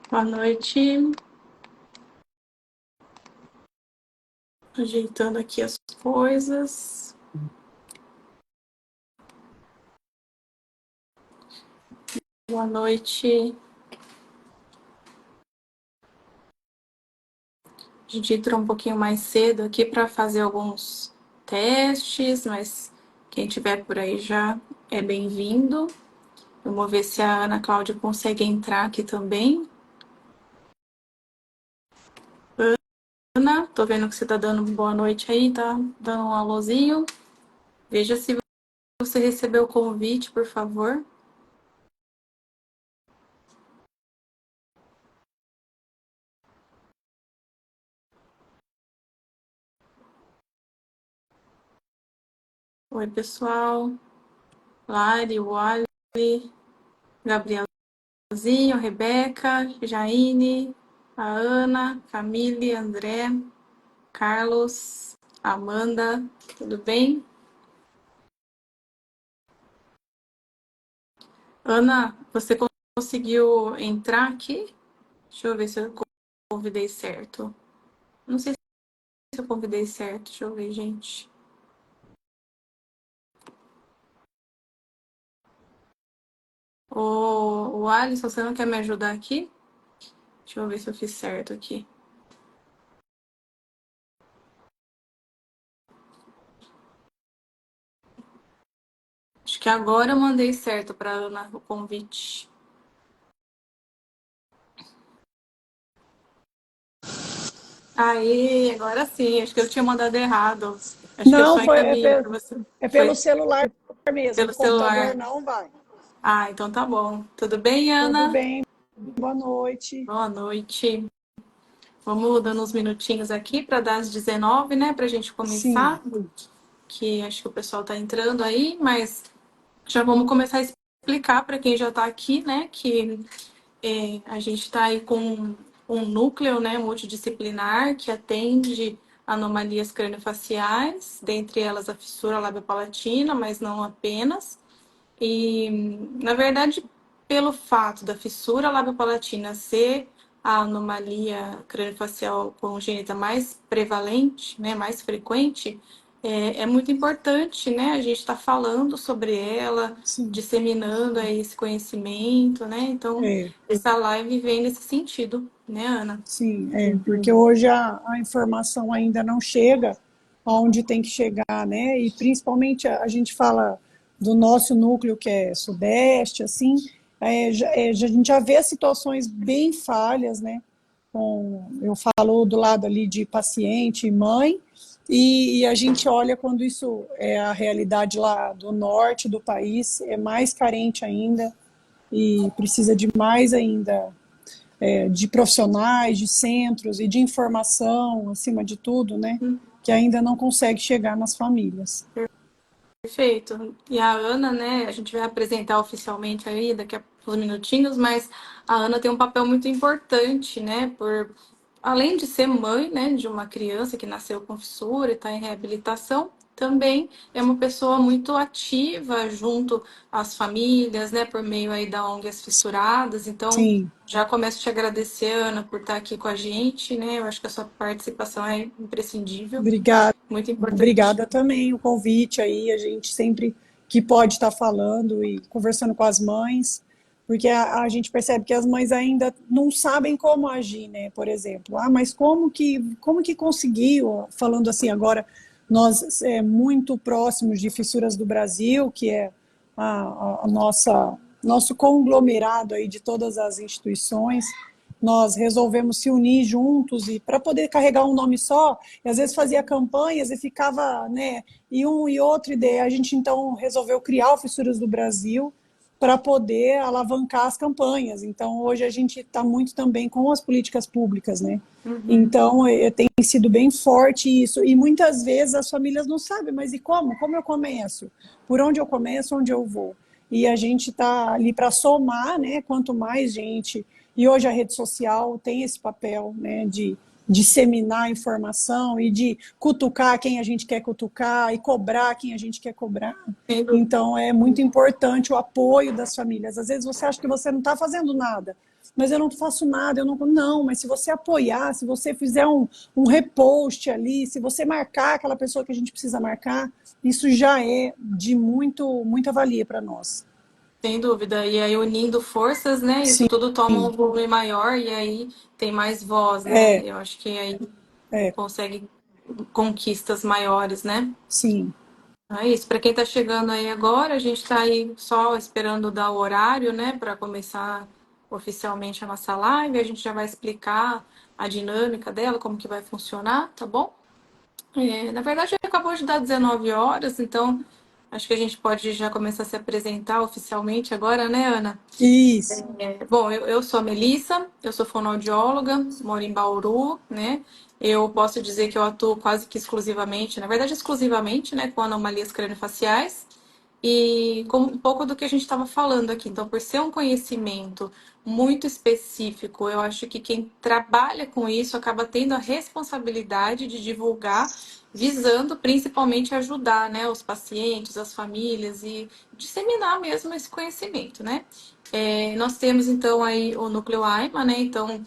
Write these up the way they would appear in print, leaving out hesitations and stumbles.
Boa noite. Ajeitando aqui as coisas. Boa noite. A gente entrou um pouquinho mais cedo aqui para fazer alguns testes, mas quem tiver por aí já é bem-vindo. Vamos ver se a Ana Cláudia consegue entrar aqui também. Ana, tô vendo que você tá dando boa noite aí, tá dando um alôzinho. Veja se você recebeu o convite, por favor. Oi, pessoal. Lari, Wally, Gabrielzinho, Rebeca, Jaine, a Ana, Camille, André, Carlos, Amanda, tudo bem? Ana, você conseguiu entrar aqui? Deixa eu ver se eu convidei certo. Não sei se eu convidei certo, deixa eu ver, gente. O Alisson, você não quer me ajudar aqui? Deixa eu ver se eu fiz certo aqui. Acho que agora eu mandei certo para Ana o convite. Aí, agora sim, acho que eu tinha mandado errado. Acho que eu Não, só encaminhei para você. pelo Foi celular mesmo, pelo no computador celular. não vai. Ah, então tá bom. Tudo bem, Tudo Ana? bem, boa noite. Boa noite. Vamos dando uns minutinhos aqui para dar as 19, né? Para a gente Sim, começar. Que acho que o pessoal tá entrando aí, mas já vamos começar a explicar para quem já está aqui, né? Que a gente está aí com um núcleo, né, multidisciplinar que atende anomalias craniofaciais, dentre elas a fissura labiopalatina, mas não apenas. E, na verdade, pelo fato da fissura labiopalatina ser a anomalia craniofacial congênita mais prevalente, né, mais frequente, é muito importante, né, a gente estar falando sobre ela, sim, disseminando aí esse conhecimento, né? Então, é, essa live vem nesse sentido, né, Ana? sim, porque hoje a informação ainda não chega aonde tem que chegar, né? E principalmente a gente fala do nosso núcleo que é Sudeste, assim, a gente já vê situações bem falhas, né? Eu falo do lado ali de paciente e mãe, e a gente olha quando isso é a realidade lá do norte do país, é mais carente ainda e precisa de mais ainda de profissionais, de centros e de informação, acima de tudo, né? Que ainda não consegue chegar nas famílias. Perfeito. E a Ana, né, a gente vai apresentar oficialmente aí daqui a uns minutinhos, mas a Ana tem um papel muito importante, né, por além de ser mãe, né, de uma criança que nasceu com fissura e está em reabilitação, também é uma pessoa muito ativa junto às famílias, né, por meio aí da ONG As Fissuradas. Então, Sim, já começo a te agradecer, Ana, por estar aqui com a gente, né? Eu acho que a sua participação é imprescindível, obrigada. muito importante. Obrigada também o convite aí, a gente sempre que pode estar falando e conversando com as mães, porque a gente percebe que as mães ainda não sabem como agir, né? Por exemplo, mas como que conseguiu? Falando assim agora, nós muito próximos de Fissuras do Brasil, que é a nossa nosso conglomerado aí de todas as instituições, nós resolvemos se unir juntos e para poder carregar um nome só, e às vezes fazia campanhas e ficava, né, e um e outro ideia. A gente então resolveu criar o Fissuras do Brasil para poder alavancar as campanhas. Então hoje a gente está muito também com as políticas públicas, né? Uhum. Então tem sido bem forte isso e muitas vezes as famílias não sabem, mas e como? Como eu começo? Por onde eu começo? Onde eu vou? E a gente está ali para somar, né? Quanto mais gente. E hoje a rede social tem esse papel, né? De disseminar informação e de cutucar quem a gente quer cutucar e cobrar quem a gente quer cobrar. Sem dúvida. Então é muito importante o apoio das famílias. Às vezes você acha que você não está fazendo nada, mas eu não faço nada, eu não. Não, mas se você apoiar, se você fizer um repost ali, se você marcar aquela pessoa que a gente precisa marcar, isso já é de muita valia para nós. Sem dúvida. E aí, unindo forças, né? Isso Sim, tudo toma um volume maior e aí tem mais voz, né? é, Eu acho que aí é, consegue conquistas maiores, né? sim. É isso. Para quem está chegando aí agora, a gente está aí só esperando dar o horário, né? Para começar oficialmente a nossa live. A gente já vai explicar a dinâmica dela, como que vai funcionar, tá bom? Na verdade, acabou de dar 19 horas, então acho que a gente pode já começar a se apresentar oficialmente agora, né, Ana? Isso. Bom, eu sou a Melissa, eu sou fonoaudióloga, moro em Bauru, né? Eu posso dizer que eu atuo quase que exclusivamente, na verdade exclusivamente, né, com anomalias craniofaciais e com um pouco do que a gente estava falando aqui. Então, por ser um conhecimento muito específico, eu acho que quem trabalha com isso acaba tendo a responsabilidade de divulgar, visando principalmente ajudar, né, os pacientes, as famílias e disseminar mesmo esse conhecimento, né? Nós temos então aí o Núcleo AIMA, né? Então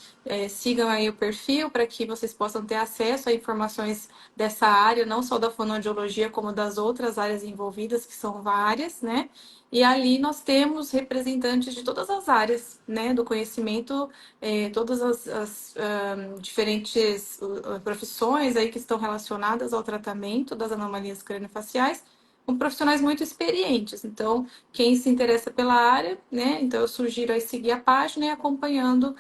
sigam aí o perfil para que vocês possam ter acesso a informações dessa área, não só da fonoaudiologia, como das outras áreas envolvidas, que são várias, né? E ali nós temos representantes de todas as áreas, né, do conhecimento, todas as diferentes profissões aí que estão relacionadas ao tratamento das anomalias craniofaciais, com profissionais muito experientes. Então, quem se interessa pela área, né? Então eu sugiro aí seguir a página e acompanhando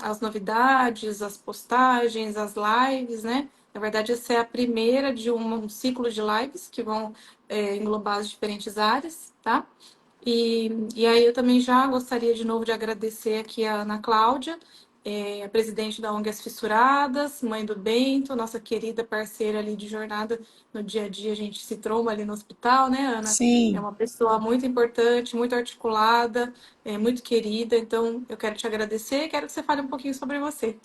as novidades, as postagens, as lives, né? Na verdade, essa é a primeira de um ciclo de lives que vão englobar as diferentes áreas, tá? E aí eu também já gostaria de novo de agradecer aqui a Ana Cláudia, a presidente da ONG As Fissuradas, mãe do Bento, nossa querida parceira ali de jornada no dia a dia, a gente se tromba ali no hospital, né, Ana? É Sim, uma pessoa muito importante, muito articulada, muito querida, então eu quero te agradecer e quero que você fale um pouquinho sobre você.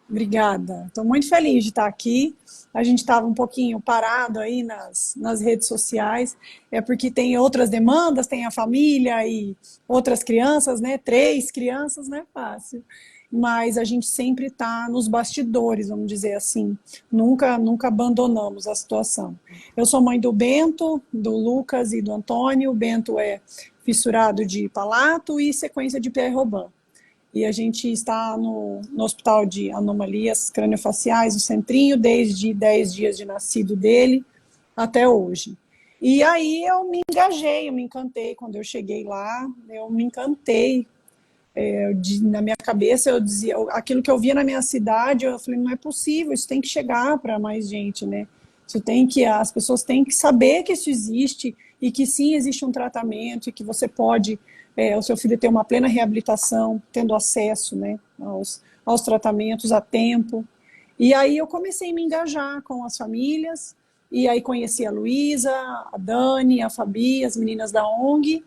obrigada. Estou muito feliz de estar aqui. A gente estava um pouquinho parado aí nas redes sociais, é porque tem outras demandas, tem a família e outras crianças, né? 3 crianças, não é fácil. Mas a gente sempre está nos bastidores, vamos dizer assim. Nunca abandonamos a situação. Eu sou mãe do Bento, do Lucas e do Antônio. O Bento é fissurado de palato e sequência de Pierre-Robin. E a gente está no Hospital de Anomalias Craniofaciais, no Centrinho, desde 10 dias de nascido dele até hoje. E aí eu me engajei, eu me encantei quando eu cheguei lá, eu me encantei. Na minha cabeça eu dizia, aquilo que eu via na minha cidade, eu falei, não é possível, isso tem que chegar para mais gente, né? Isso tem que, as pessoas têm que saber que isso existe e que sim existe um tratamento e que você pode, o seu filho ter uma plena reabilitação, tendo acesso, né, aos tratamentos a tempo. E aí eu comecei a me engajar com as famílias, e aí conheci a Luísa, a Dani, a Fabi, as meninas da ONG.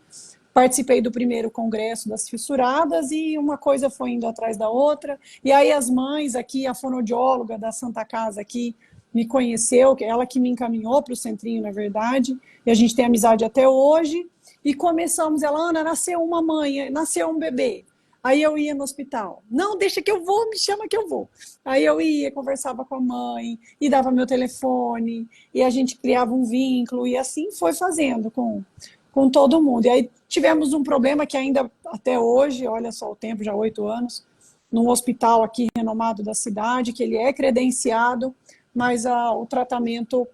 Participei do primeiro congresso das fissuradas e uma coisa foi indo atrás da outra. E aí as mães aqui, a fonoaudióloga da Santa Casa aqui, me conheceu, ela que me encaminhou para o centrinho, na verdade, e a gente tem amizade até hoje. E começamos, ela, Ana, nasceu uma mãe, nasceu um bebê. Aí eu ia no hospital. Não, deixa que eu vou, me chama que eu vou. Aí eu ia, conversava com a mãe, e dava meu telefone, e a gente criava um vínculo, e assim foi fazendo com todo mundo. E aí tivemos um problema que ainda até hoje, olha só o tempo, já 8 anos, num hospital aqui renomado da cidade, que ele é credenciado, mas o tratamento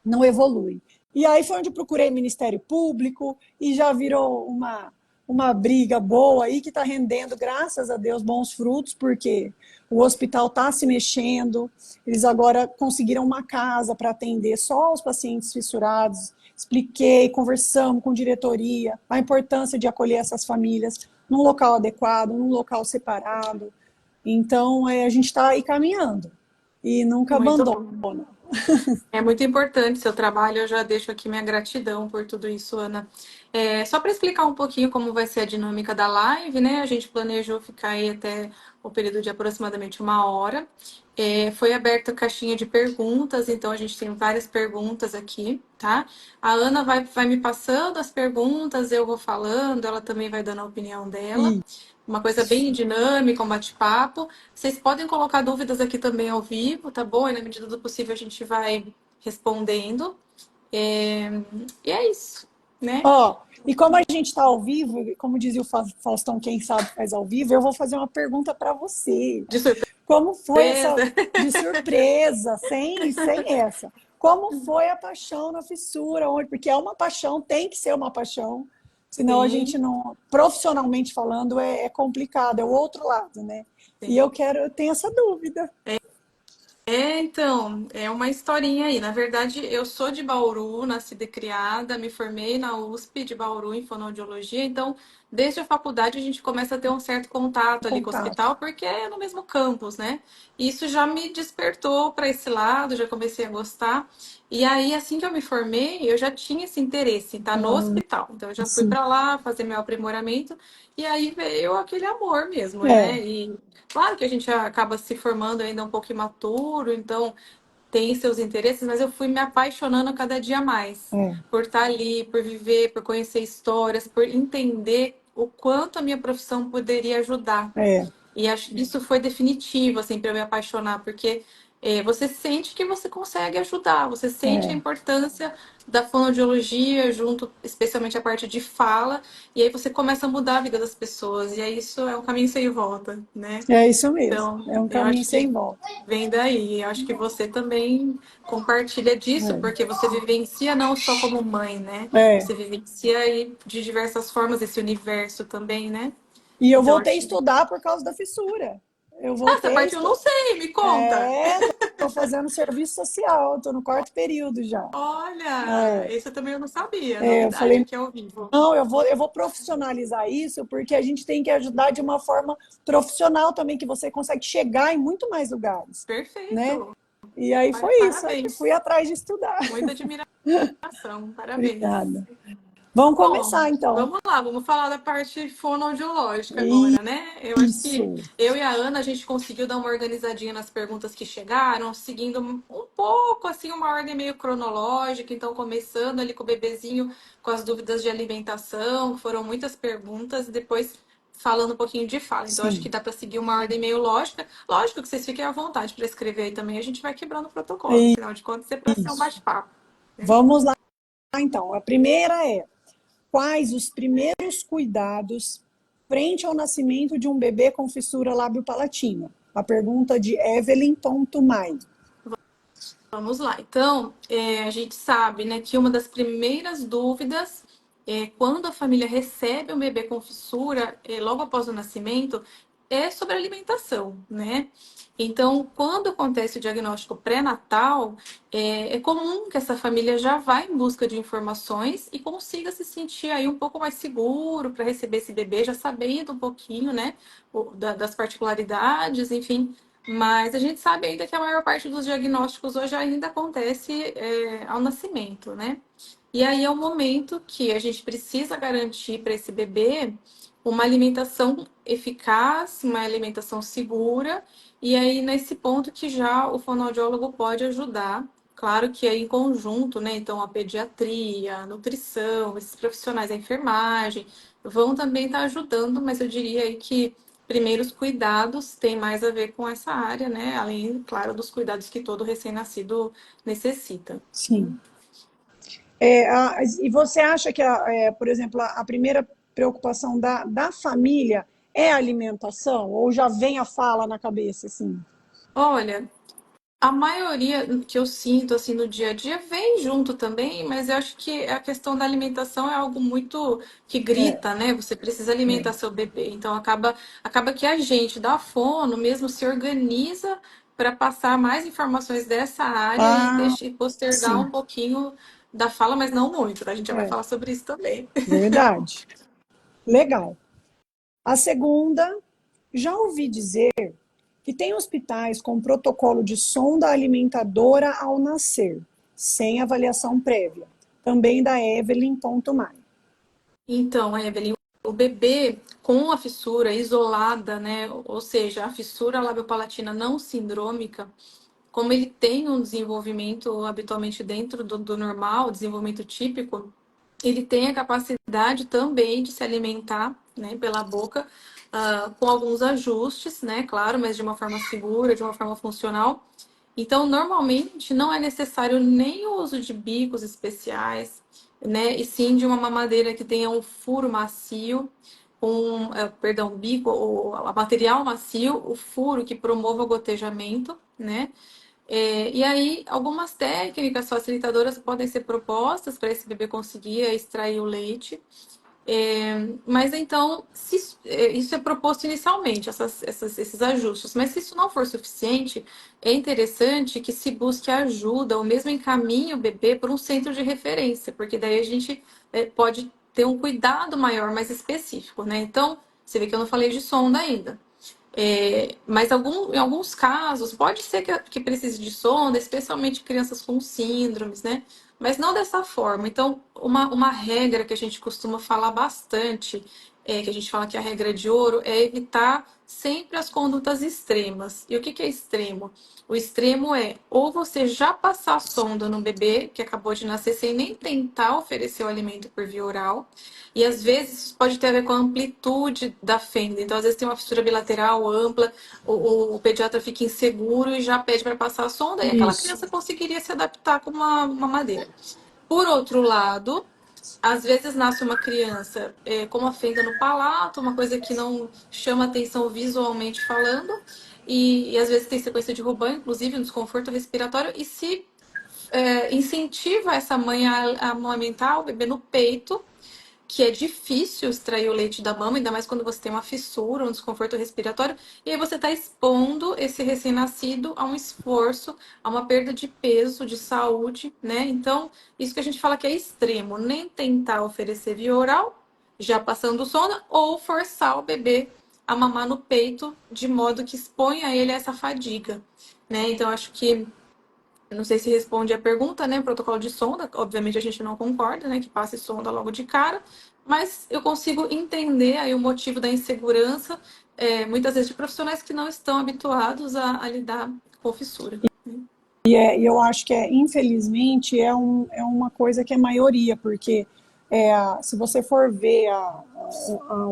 não evolui. E aí foi onde procurei Ministério Público e já virou uma briga boa aí que está rendendo, graças a Deus, bons frutos, porque o hospital está se mexendo, eles agora conseguiram uma casa para atender só os pacientes fissurados. Expliquei, conversamos com diretoria, a importância de acolher essas famílias num local adequado, num local separado. Então, a gente está aí caminhando e nunca Muito abandona. bom. É muito importante seu trabalho, eu já deixo aqui minha gratidão por tudo isso, Ana. Só para explicar um pouquinho como vai ser a dinâmica da live, né? A gente planejou ficar aí até o período de aproximadamente 1 hora. Foi aberta a caixinha de perguntas, então a gente tem várias perguntas aqui, tá? A Ana vai me passando as perguntas, eu vou falando, ela também vai dando a opinião dela. Uma coisa bem dinâmica, um bate-papo. Vocês podem colocar dúvidas aqui também ao vivo, tá bom? E na medida do possível a gente vai respondendo. E é isso, né? Ó, e como a gente está ao vivo, como dizia o Faustão, quem sabe faz ao vivo, eu vou fazer uma pergunta para você. De Como foi essa surpresa. de surpresa, sem essa? Como foi a paixão na fissura? Porque é uma paixão, tem que ser uma paixão, senão a gente Sim, não, profissionalmente falando, é complicado, é o outro lado, né? E sim. eu tenho essa dúvida. Então, é uma historinha aí. Na verdade, eu sou de Bauru, nascida e criada, me formei na USP de Bauru em fonoaudiologia, então, desde a faculdade a gente começa a ter um certo contato ali com o Contato. hospital, porque é no mesmo campus, né? E isso já me despertou para esse lado, já comecei a gostar. E aí, assim que eu me formei, eu já tinha esse interesse em estar no hospital. Então, eu já fui Assim, para lá fazer meu aprimoramento, e aí veio aquele amor mesmo, é, né? E claro que a gente acaba se formando ainda um pouco imaturo, então tem seus interesses, mas eu fui me apaixonando cada dia mais é, por estar ali, por viver, por conhecer histórias, por entender o quanto a minha profissão poderia ajudar. é, E acho que isso foi definitivo, assim, para eu me apaixonar, porque você sente que você consegue ajudar, você sente a é. importância da fonoaudiologia, junto, especialmente a parte de fala, e aí você começa a mudar a vida das pessoas, e aí isso é um caminho sem volta, né? É isso mesmo. Então, É um eu caminho acho sem que volta. vem daí. Eu acho que você também compartilha disso, porque você vivencia não só como mãe, né? É, é. Você vivencia aí de diversas formas esse universo também, né? E eu Então, voltei a acho. estudar por causa da fissura. Eu Ah, essa voltei a parte eu não estudar. sei, me conta. É, tô fazendo serviço social, estou no quarto período já. Olha, É, esse eu também não sabia. eu Novidade falei, aqui ao vivo. não, eu vou profissionalizar isso, porque a gente tem que ajudar de uma forma profissional também, que você consegue chegar em muito mais lugares, né? Perfeito. E aí foi isso, aí fui Parabéns. atrás de estudar. Muita admiração. Parabéns. Obrigada. Vamos Bom, começar então. vamos lá, vamos falar da parte fonoaudiológica agora, né? Eu acho que Isso, eu e a Ana, a gente conseguiu dar uma organizadinha nas perguntas que chegaram, seguindo um pouco, assim, uma ordem meio cronológica. Então, começando ali com o bebezinho, com as dúvidas de alimentação, foram muitas perguntas, e depois falando um pouquinho de fala. Então, acho que sim, dá para seguir uma ordem meio lógica. Lógico que vocês fiquem à vontade para escrever aí também, a gente vai quebrando o protocolo, afinal de contas, é para ser um isso. bate-papo, né? Vamos lá então. A primeira é: quais os primeiros cuidados frente ao nascimento de um bebê com fissura lábio-palatina? A pergunta de Evelyn.mai. Vamos lá. Então, a gente sabe, né, que uma das primeiras dúvidas é quando a família recebe um bebê com fissura, logo após o nascimento, é sobre alimentação, né? Então, quando acontece o diagnóstico pré-natal, é comum que essa família já vá em busca de informações e consiga se sentir aí um pouco mais seguro para receber esse bebê, já sabendo um pouquinho, né, das particularidades, enfim, mas a gente sabe ainda que a maior parte dos diagnósticos hoje ainda acontece ao nascimento, né? E aí é o momento que a gente precisa garantir para esse bebê uma alimentação eficaz, uma alimentação segura, e aí nesse ponto que já o fonoaudiólogo pode ajudar. Claro que aí em conjunto, né? Então a pediatria, a nutrição, esses profissionais da enfermagem vão também estar ajudando, mas eu diria aí que primeiros cuidados tem mais a ver com essa área, né? Além, claro, dos cuidados que todo recém-nascido necessita. Sim. E você acha que, por exemplo, a primeira preocupação da família é a alimentação? Ou já vem a fala na cabeça, assim? Olha, a maioria que eu sinto assim no dia a dia vem junto também, mas eu acho que a questão da alimentação é algo muito que É, grita, né? Você precisa alimentar seu bebê. Então acaba que a gente da fono mesmo se organiza para passar mais informações dessa área e ah, deixa, e postergar um sim, pouquinho da fala, mas não muito, tá? A gente já vai é, falar sobre isso também. verdade. Legal. A segunda, já ouvi dizer que tem hospitais com protocolo de sonda alimentadora ao nascer, sem avaliação prévia. Também da Evelyn.mai. Então, Evelyn, o bebê com a fissura isolada, né? Ou seja, a fissura labiopalatina não sindrômica, como ele tem um desenvolvimento habitualmente dentro do normal, desenvolvimento típico, ele tem a capacidade também de se alimentar, né, pela boca, com alguns ajustes, né, claro, mas de uma forma segura, de uma forma funcional. Então, normalmente, não é necessário nem o uso de bicos especiais, né, e sim de uma mamadeira que tenha um furo macio, perdão, bico, ou material macio, o furo que promova o gotejamento, né, e aí, algumas técnicas facilitadoras podem ser propostas para esse bebê conseguir extrair o leite. Mas então, isso é proposto inicialmente, esses ajustes. Mas se isso não for suficiente, é interessante que se busque ajuda, ou mesmo encaminhe o bebê para um centro de referência, porque daí a gente pode ter um cuidado maior, mais específico, né? Então, você vê que eu não falei de sonda ainda. Mas em alguns casos, pode ser que precise de sonda, especialmente crianças com síndromes, né? Mas não dessa forma. Então, uma regra que a gente costuma falar bastante, que a gente fala que é a regra de ouro, é evitar sempre as condutas extremas. E o que é extremo? O extremo é ou você já passar a sonda no bebê que acabou de nascer sem nem tentar oferecer o alimento por via oral, e às vezes isso pode ter a ver com a amplitude da fenda. Então, às vezes tem uma fissura bilateral ampla, o pediatra fica inseguro e já pede para passar a sonda, e aquela Isso. criança conseguiria se adaptar com uma madeira. Por outro lado, às vezes nasce uma criança com uma fenda no palato, uma coisa que não chama atenção visualmente falando, e às vezes tem sequência de ruban, inclusive um desconforto respiratório, e se incentiva essa mãe a amamentar o bebê no peito, que é difícil extrair o leite da mama, ainda mais quando você tem uma fissura, um desconforto respiratório, e aí você está expondo esse recém-nascido a um esforço, a uma perda de peso, de saúde, né? Então, isso que a gente fala que é extremo, nem tentar oferecer via oral, já passando sonda, ou forçar o bebê a mamar no peito, de modo que exponha ele a essa fadiga, né? Então, acho que eu não sei se responde a pergunta, né? Protocolo de sonda, obviamente a gente não concorda, né? Que passe sonda logo de cara, mas eu consigo entender aí o motivo da insegurança, muitas vezes de profissionais que não estão habituados a lidar com fissura. E eu acho que, infelizmente, é uma coisa que é maioria, porque se você for ver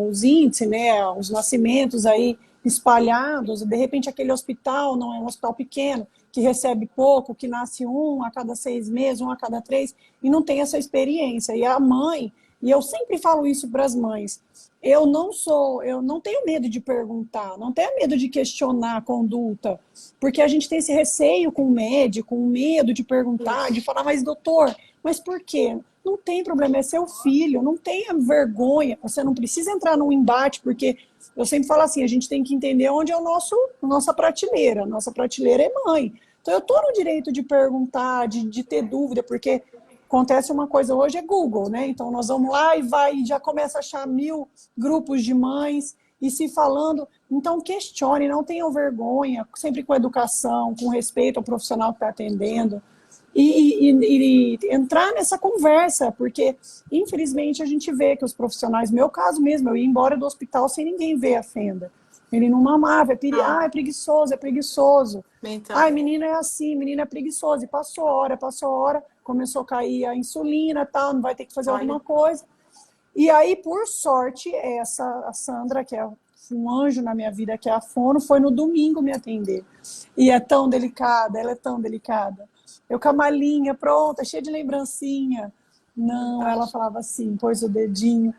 os índices, né, os nascimentos aí espalhados, de repente aquele hospital não é um hospital pequeno, que recebe pouco, que nasce um a cada 6 meses, um a cada 3, e não tem essa experiência. E a mãe, e eu sempre falo isso para as mães, eu não tenho medo de perguntar, não tenho medo de questionar a conduta, porque a gente tem esse receio com o médico, um medo de perguntar, de Isso. falar, mas doutor, mas por quê? Não tem problema, é seu filho, não tenha vergonha, você não precisa entrar num embate, porque eu sempre falo assim, a gente tem que entender onde é nossa prateleira. Nossa prateleira é mãe. Então eu estou no direito de perguntar, de ter dúvida, porque acontece uma coisa hoje, é Google, né? Então nós vamos lá e já começa a achar 1000 grupos de mães e se falando. Então questione, não tenham vergonha, sempre com educação, com respeito ao profissional que está atendendo. E entrar nessa conversa, porque infelizmente a gente vê que os profissionais, meu caso mesmo, eu ia embora do hospital sem ninguém ver a fenda. Ele não mamava, é preguiçoso, é preguiçoso. Então, Ai, menina é assim, menina é preguiçosa. E passou hora, começou a cair a insulina, tal, não vai ter que fazer olha, alguma coisa. E aí, por sorte, a Sandra, que é um anjo na minha vida, que é a fono, foi no domingo me atender. E é tão delicada, ela é tão delicada. Eu com a malinha pronta, cheia de lembrancinha. Não, ela fantástico. falava assim, pôs o dedinho,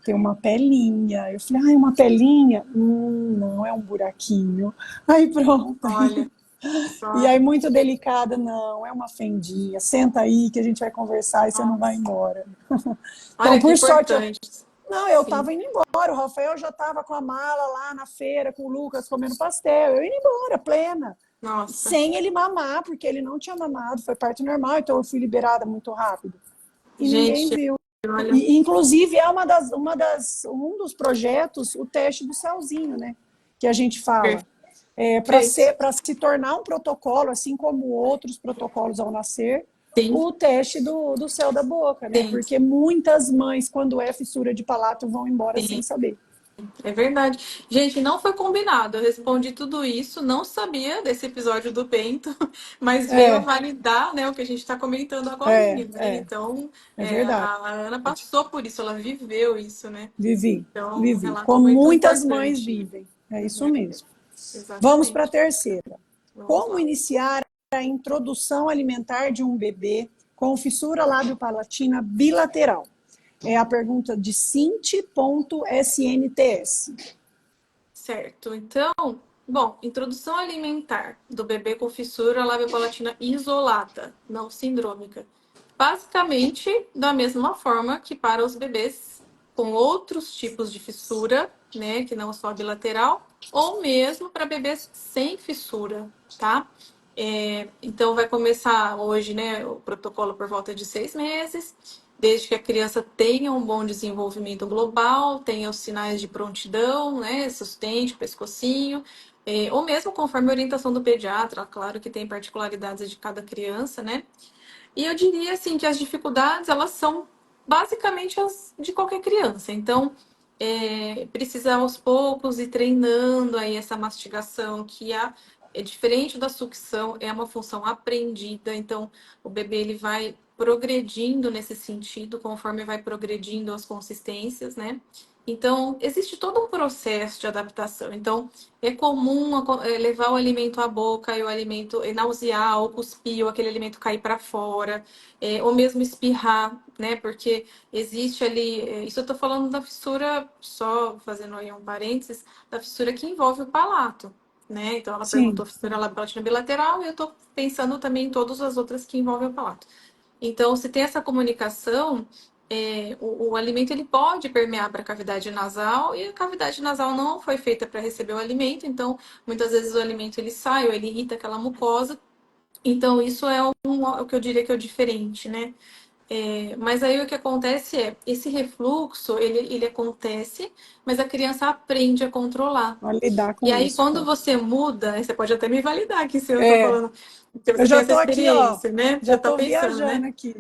tem uma pelinha. Eu falei, ai, uma pelinha? Não, é um buraquinho. Aí pronto. Olha, E só. aí, muito delicada, não, é uma fendinha. Senta aí que a gente vai conversar e você não vai Nossa. embora. Então, Olha que por sorte, importante. eu Sim. estava indo embora. O Rafael já estava com a mala lá na feira, com o Lucas comendo pastel. Eu indo embora, plena. Nossa. Sem ele mamar, porque ele não tinha mamado, foi parto normal, então eu fui liberada muito rápido. E ninguém Gente, viu. olha. E inclusive, é um dos projetos, o teste do Celzinho, né? Que a gente fala. Perfeito. Para se tornar um protocolo, assim como outros protocolos ao nascer, Sim, o teste do céu da boca, né? sim, Porque muitas mães, quando é fissura de palato, vão embora sem sim. saber. É verdade. Gente, não foi combinado. Eu respondi tudo isso, não sabia desse episódio do Bento, mas veio a É, validar, né, o que a gente está comentando agora, é, né? é, Então, é verdade. a Ana passou por isso, ela viveu isso, né? Vivi, Então, um vivi. relato Como muito muitas mães importante. vivem. É isso Uhum, mesmo. Vamos para a exatamente. terceira. Vamos Como lá. iniciar a introdução alimentar de um bebê com fissura lábio-palatina bilateral? É a pergunta de Cinti.snts. Certo. Então, bom, introdução alimentar do bebê com fissura lábio-palatina isolada, não sindrômica. Basicamente, da mesma forma que para os bebês com outros tipos de fissura, né, que não só a bilateral, ou mesmo para bebês sem fissura, tá? Então, vai começar hoje, né, o protocolo por volta de 6 meses, desde que a criança tenha um bom desenvolvimento global, tenha os sinais de prontidão, né, sustente, pescocinho, ou mesmo conforme a orientação do pediatra, claro que tem particularidades de cada criança, né? E eu diria assim que as dificuldades elas são basicamente as de qualquer criança. Então, precisa aos poucos ir treinando aí essa mastigação é diferente da sucção, é uma função aprendida. Então, o bebê ele vai progredindo nesse sentido conforme vai progredindo as consistências, né? Então, existe todo um processo de adaptação. Então, é comum levar o alimento à boca e o alimento nausear ou cuspir ou aquele alimento cair para fora, ou mesmo espirrar, né? Porque existe ali, isso eu estou falando da fissura, só fazendo aí um parênteses, da fissura que envolve o palato, né? Então ela perguntou Sim, fissura labial bilateral e eu estou pensando também em todas as outras que envolvem o palato. Então, se tem essa comunicação, o alimento ele pode permear para a cavidade nasal e a cavidade nasal não foi feita para receber o alimento, então muitas vezes o alimento ele sai ou ele irrita aquela mucosa. Então, isso é o que eu diria que é o diferente, né? Mas aí o que acontece esse refluxo, ele acontece, mas a criança aprende a controlar. a lidar E com aí, isso, quando tá? você muda, você pode até me validar aqui se eu estou É, falando, porque eu você tem já essa estou aqui, ó, experiência, né? Já já está estou pensando, né? viajando aqui.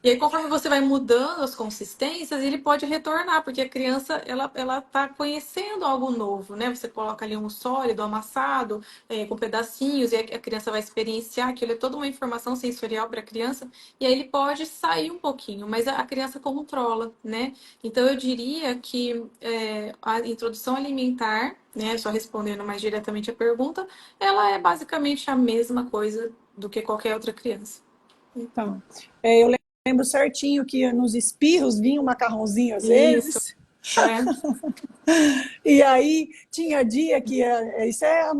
E aí, conforme você vai mudando as consistências, ele pode retornar, porque a criança, ela tá conhecendo algo novo, né? Você coloca ali um sólido, amassado, com pedacinhos, e a criança vai experienciar aquilo, é toda uma informação sensorial para a criança, e aí ele pode sair um pouquinho, mas a criança controla, né? Então, eu diria que a introdução alimentar, né, só respondendo mais diretamente a pergunta, ela é basicamente a mesma coisa do que qualquer outra criança. Então, eu lembro certinho que nos espirros vinha um macarrãozinho às Isso. vezes, É, e aí tinha dia que isso é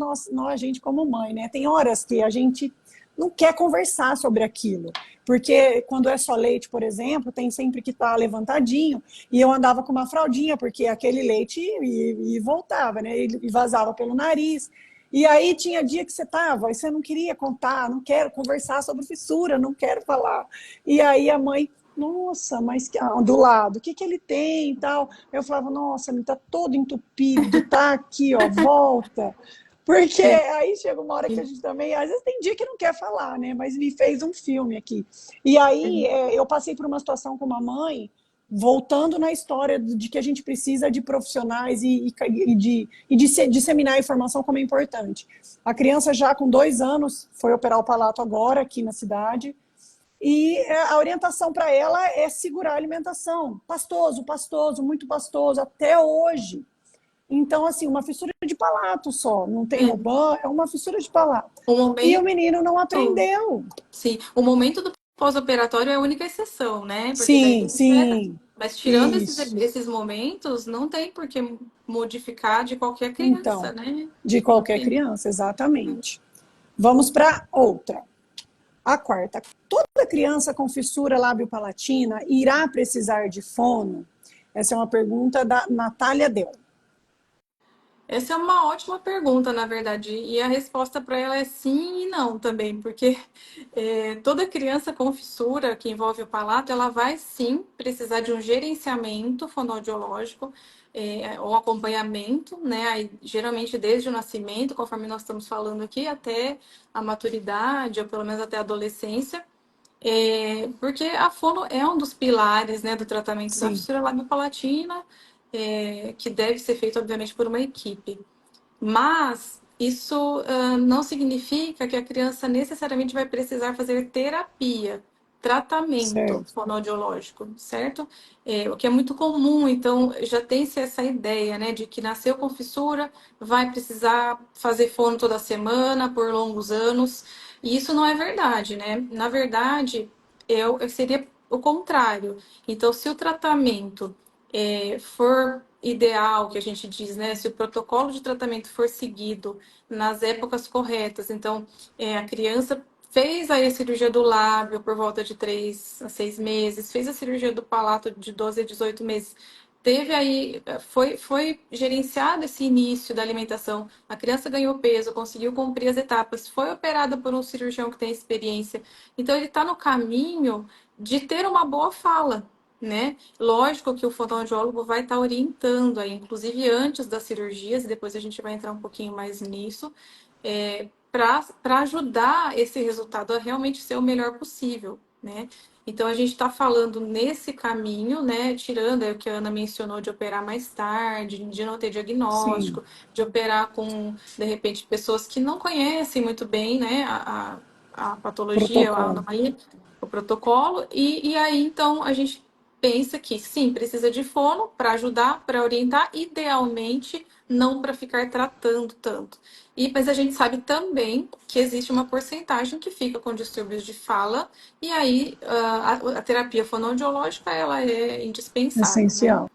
a gente como mãe, né? Tem horas que a gente não quer conversar sobre aquilo, porque quando é só leite, por exemplo, tem sempre que estar levantadinho, e eu andava com uma fraldinha, porque aquele leite e voltava, né? E vazava pelo nariz. E aí tinha dia que você tava, e você não queria contar, não quero conversar sobre fissura, não quero falar. E aí a mãe, nossa, mas do lado, o que que ele tem e tal? Eu falava, nossa, ele tá todo entupido, tá aqui, ó, volta. Porque sim, aí chega uma hora que a gente também, às vezes tem dia que não quer falar, né? Mas me fez um filme aqui. E aí eu passei por uma situação com uma mãe, voltando na história de que a gente precisa de profissionais e de disseminar a informação como é importante. A criança já com 2 anos foi operar o palato agora aqui na cidade, e a orientação para ela é segurar a alimentação. Pastoso, pastoso, muito pastoso, até hoje. Então, assim, uma fissura de palato só, não tem é. Ruban, é uma fissura de palato. O E o momento, menino não aprendeu. sim, o momento do pós-operatório é a única exceção, né? Porque daí Sim, tem que esperar. sim, Mas tirando isso. esses momentos, não tem por que modificar de qualquer criança, Então, né? de Não qualquer tem. criança, exatamente. Vamos para outra. A quarta. Toda criança com fissura lábio-palatina irá precisar de fono? Essa é uma pergunta da Natália Del. Essa é uma ótima pergunta, na verdade, e a resposta para ela é sim e não também, porque toda criança com fissura que envolve o palato, ela vai sim precisar de um gerenciamento fonoaudiológico, ou acompanhamento, né? Aí, geralmente desde o nascimento, conforme nós estamos falando aqui, até a maturidade, ou pelo menos até a adolescência. Porque a fono é um dos pilares, né, do tratamento da Sim, fissura labiopalatina, que deve ser feito, obviamente, por uma equipe. Mas isso não significa que a criança necessariamente vai precisar fazer terapia, tratamento certo. fonoaudiológico, certo? O que é muito comum, então já tem-se essa ideia, né, de que nasceu com fissura, vai precisar fazer fono toda semana por longos anos, e isso não é verdade, né? Na verdade, seria o contrário. Então, se o tratamento for ideal, que a gente diz, né? Se o protocolo de tratamento for seguido nas épocas corretas, então a criança fez aí a cirurgia do lábio por volta de 3 a 6 meses, fez a cirurgia do palato de 12 a 18 meses. Teve aí, foi gerenciado esse início da alimentação. A criança ganhou peso, conseguiu cumprir as etapas, foi operada por um cirurgião que tem experiência. Então, ele está no caminho de ter uma boa fala, né? Lógico que o fonoaudiólogo vai estar orientando aí, inclusive antes das cirurgias, e depois a gente vai entrar um pouquinho mais nisso, para ajudar esse resultado a realmente ser o melhor possível, né? Então a gente está falando nesse caminho, né? Tirando aí o que a Ana mencionou de operar mais tarde, de não ter Sim, diagnóstico, de operar com, de repente, pessoas que não conhecem muito bem, né? A patologia, a protocolo. anomalia, o protocolo, e aí então a gente pensa que sim, precisa de fono para ajudar, para orientar, idealmente não para ficar tratando tanto. Mas a gente sabe também que existe uma porcentagem que fica com distúrbios de fala, e aí a terapia fonoaudiológica ela é indispensável, né? Essencial.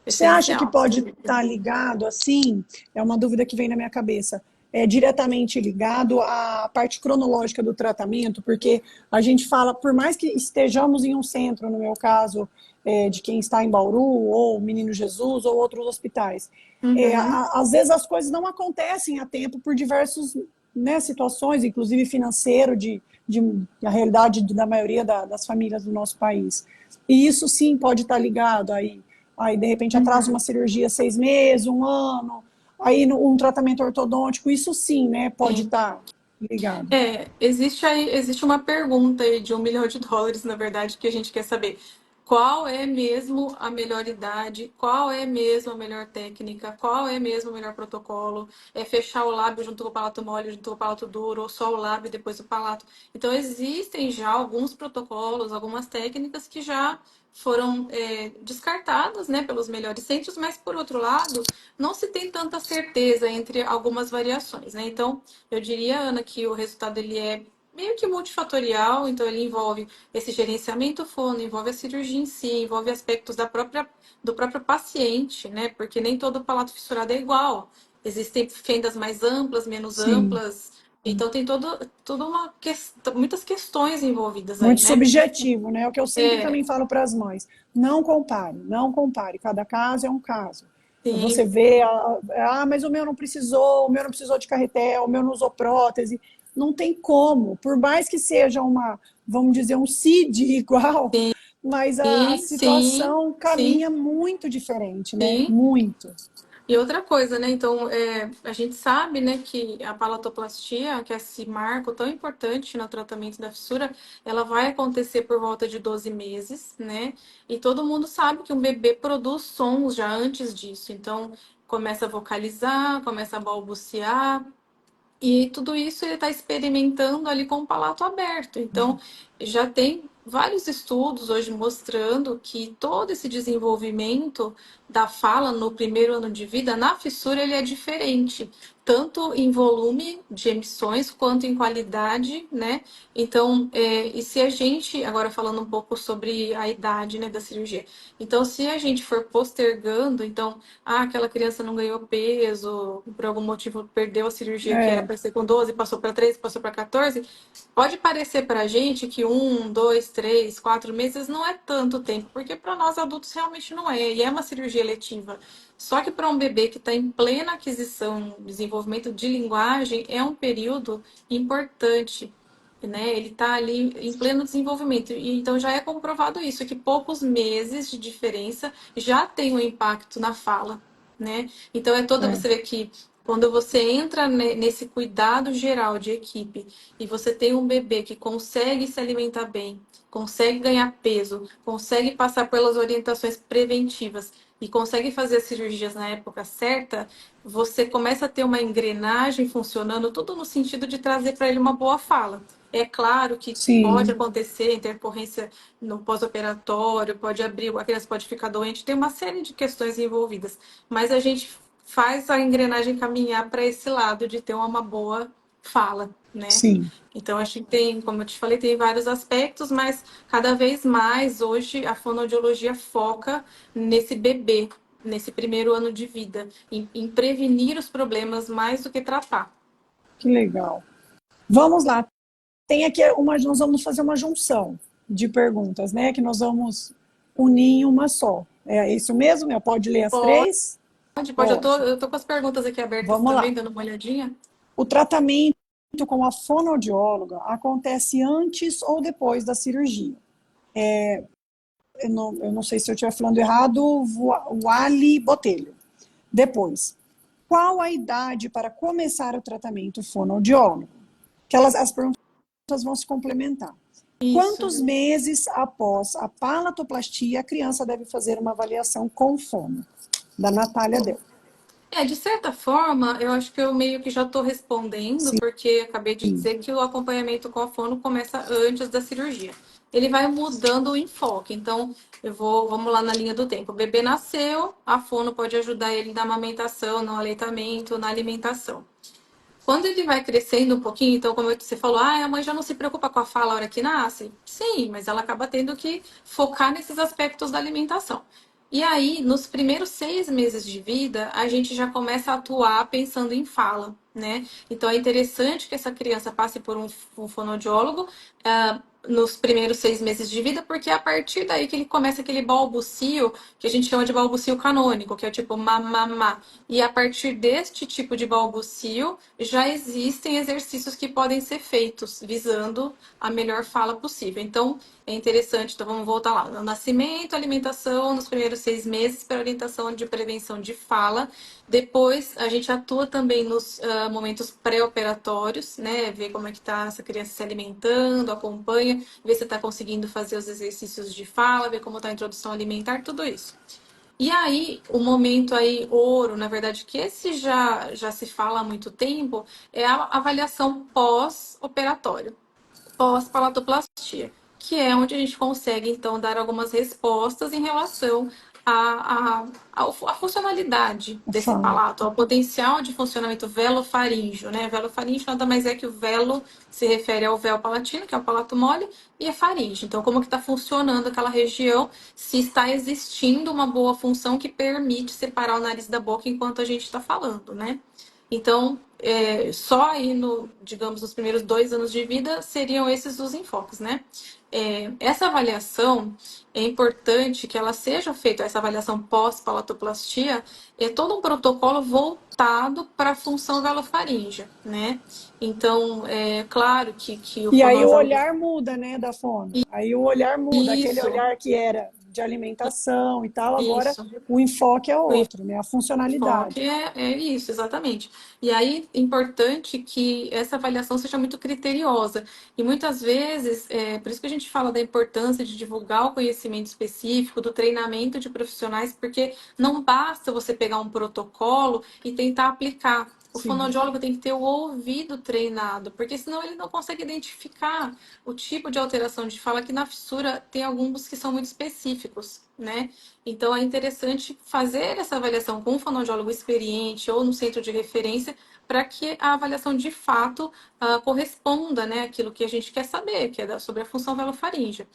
Você acha que Essencial. pode estar ligado assim? É uma dúvida que vem na minha cabeça. É diretamente ligado à parte cronológica do tratamento, porque a gente fala, por mais que estejamos em um centro, no meu caso, de quem está em Bauru, ou Menino Jesus, ou outros hospitais, Uhum, às vezes as coisas não acontecem a tempo por diversas, né, situações, inclusive financeiro, de a realidade da maioria das famílias do nosso país. E isso sim pode estar ligado aí de repente atrasa uma uhum. cirurgia 6 meses, um ano, aí um tratamento ortodôntico, isso sim, né, pode Sim. estar ligado. Existe uma pergunta aí de US$ 1 milhão, na verdade, que a gente quer saber. Qual é mesmo a melhor idade? Qual é mesmo a melhor técnica? Qual é mesmo o melhor protocolo? É fechar o lábio junto com o palato mole, junto com o palato duro, ou só o lábio e depois o palato? Então, existem já alguns protocolos, algumas técnicas que já foram descartadas, né, pelos melhores centros, mas, por outro lado, não se tem tanta certeza entre algumas variações, né? Então, eu diria, Ana, que o resultado ele é meio que multifatorial, então ele envolve esse gerenciamento fono, envolve a cirurgia em si, envolve aspectos do próprio paciente, né? Porque nem todo palato fissurado é igual. Existem fendas mais amplas, menos Sim, amplas. Então tem toda uma questão, muitas questões envolvidas aí, muito né? subjetivo, né? É o que eu sempre É, também falo para as mães. Não compare, não compare. Cada caso é um caso. Você sim, vê, mas o meu não precisou, o meu não precisou de carretel, o meu não usou prótese. Não tem como. Por mais que seja vamos dizer, um CID igual, mas a sim, sim, situação sim, caminha muito diferente, né? sim. Muito. E outra coisa, né? Então, a gente sabe, né, que a palatoplastia, que é esse marco tão importante no tratamento da fissura, ela vai acontecer por volta de 12 meses, né? E todo mundo sabe que um bebê produz sons já antes disso. Então, começa a vocalizar, começa a balbuciar, e tudo isso ele está experimentando ali com o palato aberto. Então, já tem vários estudos hoje mostrando que todo esse desenvolvimento da fala no primeiro ano de vida, na fissura, ele é diferente, tanto em volume de emissões quanto em qualidade, né? Então, e se a gente, agora falando um pouco sobre a idade, né, da cirurgia, então, se a gente for postergando, então, aquela criança não ganhou peso, por algum motivo perdeu a cirurgia que era É, para ser com 12, passou para 13, passou para 14. Pode parecer para a gente que 1, 2, 3, 4 meses não é tanto tempo, porque para nós adultos realmente não é, e é uma cirurgia eletiva. Só que para um bebê que está em plena aquisição, desenvolvimento de linguagem, é um período importante, né? Ele está ali em pleno desenvolvimento. E então já é comprovado isso, que poucos meses de diferença já tem um impacto na fala, né? Então é toda, é, você vê que Quando você entra nesse cuidado geral de equipe e você tem um bebê que consegue se alimentar bem, consegue ganhar peso, consegue passar pelas orientações preventivas e consegue fazer as cirurgias na época certa, você começa a ter uma engrenagem funcionando, tudo no sentido de trazer para ele uma boa fala. É claro que pode Sim, acontecer intercorrência no pós-operatório, pode abrir, a criança pode ficar doente, tem uma série de questões envolvidas, mas a gente faz a engrenagem caminhar para esse lado de ter uma boa fala, né? sim. Então, acho que tem, como eu te falei, tem vários aspectos, mas cada vez mais hoje a fonoaudiologia foca nesse bebê, nesse primeiro ano de vida, em prevenir os problemas mais do que tratar. Que legal. Vamos lá. Tem aqui nós vamos fazer uma junção de perguntas, né? Que nós vamos unir em uma só. É isso mesmo? Eu pode ler as três? Pode, Ótimo. eu tô com as perguntas aqui abertas Vamos também, lá. dando uma olhadinha. O tratamento com a fonoaudióloga acontece antes ou depois da cirurgia? Eu não sei se eu estiver falando errado, o Ali Botelho. Depois, qual a idade para começar o tratamento fonoaudiólogo? As perguntas vão se complementar. Isso. Quantos meses após a palatoplastia a criança deve fazer uma avaliação com fono? Da Natália Del. De certa forma, eu acho que eu meio que já estou respondendo, Sim, porque acabei de dizer que o acompanhamento com a fono começa antes da cirurgia. Ele vai mudando o enfoque. Então, vamos lá na linha do tempo. O bebê nasceu, a fono pode ajudar ele na amamentação, no aleitamento, na alimentação. Quando ele vai crescendo um pouquinho, então, como você falou, a mãe já não se preocupa com a fala a hora que nasce? Sim, mas ela acaba tendo que focar nesses aspectos da alimentação. E aí, nos primeiros 6 meses de vida, a gente já começa a atuar pensando em fala, né? Então, é interessante que essa criança passe por um fonoaudiólogo, nos primeiros 6 meses de vida, porque é a partir daí que ele começa aquele balbucio que a gente chama de balbucio canônico, que é tipo mamamá. E a partir deste tipo de balbucio, já existem exercícios que podem ser feitos visando a melhor fala possível. Então, é interessante, então vamos voltar lá. No nascimento, alimentação, nos primeiros 6 meses, para orientação de prevenção de fala. Depois, a gente atua também nos momentos pré-operatórios, né? Ver como é que está essa criança se alimentando, acompanha, ver se está conseguindo fazer os exercícios de fala, ver como está a introdução alimentar, tudo isso. E aí, o momento aí, ouro, na verdade, que esse já se fala há muito tempo, é a avaliação pós-operatório, pós-palatoplastia, que é onde a gente consegue, então, dar algumas respostas em relação à funcionalidade desse fala. palato, ao potencial de funcionamento velofaríngeo, né? Velofaríngeo nada mais é que o velo se refere ao véu palatino, que é o palato mole, e a faringe. Então, como que está funcionando aquela região, se está existindo uma boa função que permite separar o nariz da boca enquanto a gente está falando, né? Então, só aí no, digamos, nos primeiros 2 anos de vida seriam esses os enfoques, né? Essa avaliação é importante que ela seja feita, essa avaliação pós-palatoplastia, é todo um protocolo voltado para a função velofaríngea, né? Então, é claro que o E aí o fonoaudiólogo. olhar muda, né, da fono. Aí o olhar muda, aquele Isso, olhar que era de alimentação e tal, agora isso. o enfoque é O outro, né, a enfoque funcionalidade. é isso, exatamente. E aí, é importante que essa avaliação seja muito criteriosa. E muitas vezes, por isso que a gente fala da importância de divulgar o conhecimento específico, do treinamento de profissionais, porque não basta você pegar um protocolo e tentar aplicar. O Sim, fonoaudiólogo tem que ter o ouvido treinado, porque senão ele não consegue identificar o tipo de alteração de fala, que na fissura tem alguns que são muito específicos, né? Então, é interessante fazer essa avaliação com um fonoaudiólogo experiente ou no centro de referência para que a avaliação de fato corresponda, né, àquilo que a gente quer saber, que é sobre a função velofaríngea.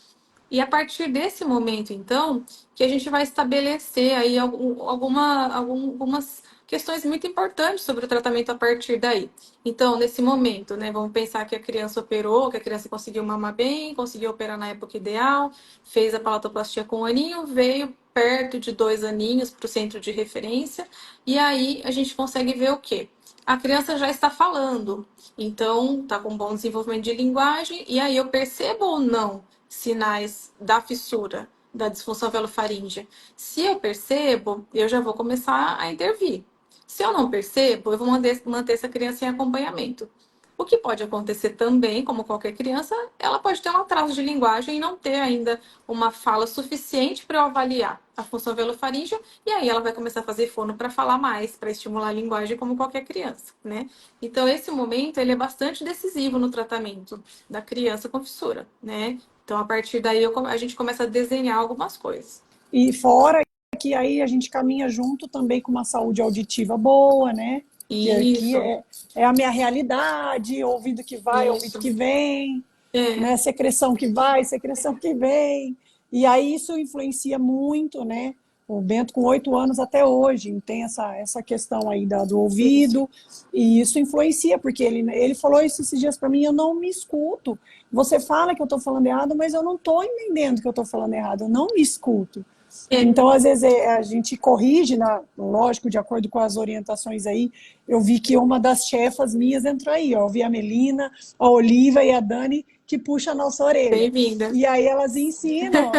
E a partir desse momento, então, que a gente vai estabelecer aí algumas questões muito importantes sobre o tratamento a partir daí. Então, nesse momento, né, vamos pensar que a criança operou, que a criança conseguiu mamar bem, conseguiu operar na época ideal, fez a palatoplastia com 1 aninho, veio perto de 2 aninhos para o centro de referência, e aí a gente consegue ver o quê? A criança já está falando, então está com bom desenvolvimento de linguagem, e aí eu percebo ou não sinais da fissura, da disfunção velofaríngea. Se eu percebo, eu já vou começar a intervir. Se eu não percebo, eu vou manter essa criança em acompanhamento. O que pode acontecer também, como qualquer criança, ela pode ter um atraso de linguagem e não ter ainda uma fala suficiente para eu avaliar a função velofaríngea, e aí ela vai começar a fazer fono para falar mais, para estimular a linguagem como qualquer criança, né? Então esse momento ele é bastante decisivo no tratamento da criança com fissura, né? Então a partir daí a gente começa a desenhar algumas coisas. E fora que aí a gente caminha junto também com uma saúde auditiva boa, né? Que aqui Isso, é a minha realidade, ouvido que vai, ouvido isso. que vem, É, né? Secreção que vai, secreção que vem. E aí isso influencia muito, né? O Bento, com 8 anos até hoje, tem essa questão aí do isso. ouvido, e isso influencia, porque ele falou isso esses dias para mim, eu não me escuto. Você fala que eu estou falando errado, mas eu não estou entendendo que eu estou falando errado, eu não me escuto. É, Então, às vezes, a gente corrige, lógico, de acordo com as orientações aí. Eu vi que uma das chefas minhas entrou aí, ó. Eu vi a Melina, a Oliva e a Dani que puxa a nossa orelha. bem-vinda. E aí elas ensinam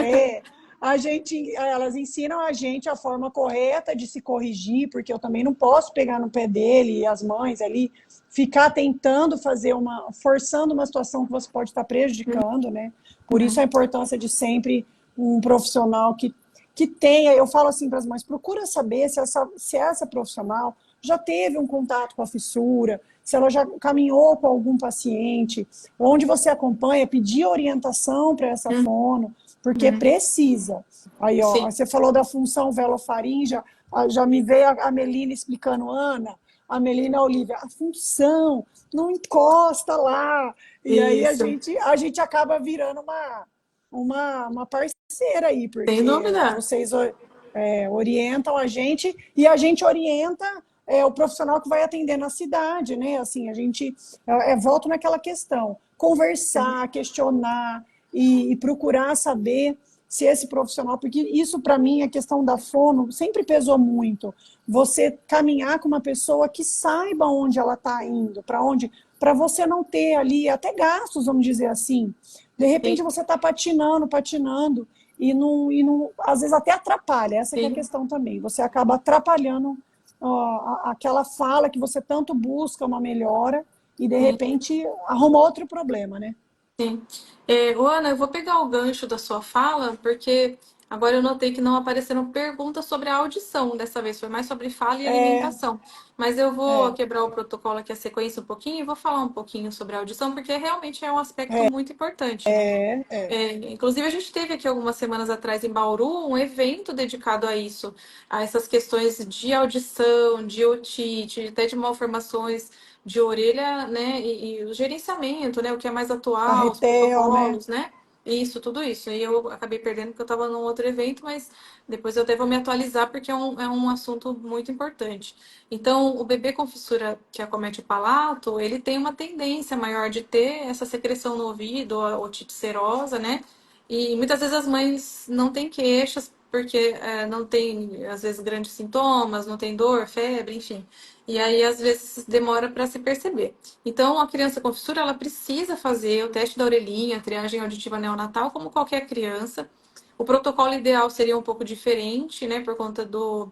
a gente a forma correta de se corrigir, porque eu também não posso pegar no pé dele e as mães ali, ficar tentando forçando uma situação que você pode estar prejudicando, né? Por isso a Uhum. importância de sempre um profissional que tenha, eu falo assim para as mães, procura saber se essa profissional já teve um contato com a fissura, se ela já caminhou com algum paciente, onde você acompanha, pedir orientação para essa fono, porque Uhum. precisa. Aí, ó, Sim, você falou da função velofaríngea, já me veio a Melina explicando, Ana, a Melina e a Olivia, a função, não encosta lá. E aí a isso. gente, a gente acaba virando uma parceira aí, Sem porque dúvida. vocês orientam a gente e a gente orienta o profissional que vai atender na cidade, né? Assim, a gente volto naquela questão, conversar, questionar e procurar saber se esse profissional, porque isso para mim a questão da fono sempre pesou muito. Você caminhar com uma pessoa que saiba onde ela está indo, para você não ter ali até gastos, vamos dizer assim. De repente Sim, você está patinando, às vezes até atrapalha. Essa que é a sim, questão também. Você acaba atrapalhando aquela fala que você tanto busca uma melhora e de sim. repente arruma outro problema, né? Sim. Ana, eu vou pegar o gancho da sua fala, porque agora eu notei que não apareceram perguntas sobre a audição dessa vez, foi mais sobre fala e É, alimentação. Mas eu vou é, quebrar o protocolo aqui, a sequência um pouquinho, e vou falar um pouquinho sobre a audição, porque realmente é um aspecto muito importante, né? é. Inclusive, a gente teve aqui algumas semanas atrás em Bauru um evento dedicado a isso, a essas questões de audição, de otite, até de malformações de orelha, né? E o gerenciamento, né? O que é mais atual, os Carretel, né? protocolos, né? Isso, tudo isso. E eu acabei perdendo porque eu estava num outro evento, mas depois eu até vou me atualizar porque é um assunto muito importante. Então, o bebê com fissura que acomete o palato, ele tem uma tendência maior de ter essa secreção no ouvido, a otite serosa, né? E muitas vezes as mães não têm queixas porque não tem, às vezes, grandes sintomas, não tem dor, febre, enfim. E aí, às vezes, demora para se perceber. Então, a criança com fissura, ela precisa fazer o teste da orelhinha, a triagem auditiva neonatal, como qualquer criança. O protocolo ideal seria um pouco diferente, né, por conta do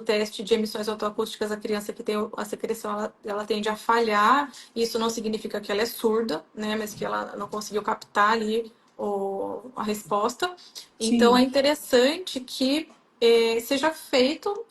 teste de emissões autoacústicas. A criança que tem a secreção, ela tende a falhar. Isso não significa que ela é surda, né, mas que ela não conseguiu captar ali a resposta. Então, é Sim. interessante que seja feito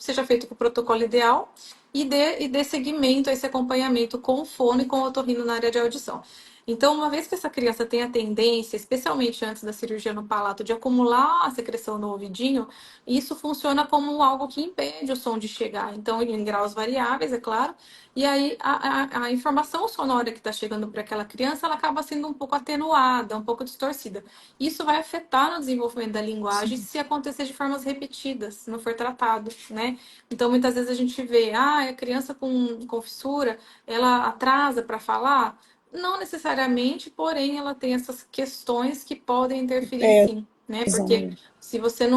com o protocolo ideal e dê seguimento a esse acompanhamento com o fono e com o otorrino na área de audição. Então, uma vez que essa criança tem a tendência, especialmente antes da cirurgia no palato, de acumular a secreção no ouvidinho, isso funciona como algo que impede o som de chegar. Então, em graus variáveis, é claro. E aí, a informação sonora que está chegando para aquela criança, ela acaba sendo um pouco atenuada, um pouco distorcida. Isso vai afetar no desenvolvimento da linguagem Sim. se acontecer de formas repetidas, se não for tratado, né? Então, muitas vezes a gente vê, a criança com fissura, ela atrasa para falar. Não necessariamente, porém, ela tem essas questões que podem interferir sim, né? Porque Exame. se você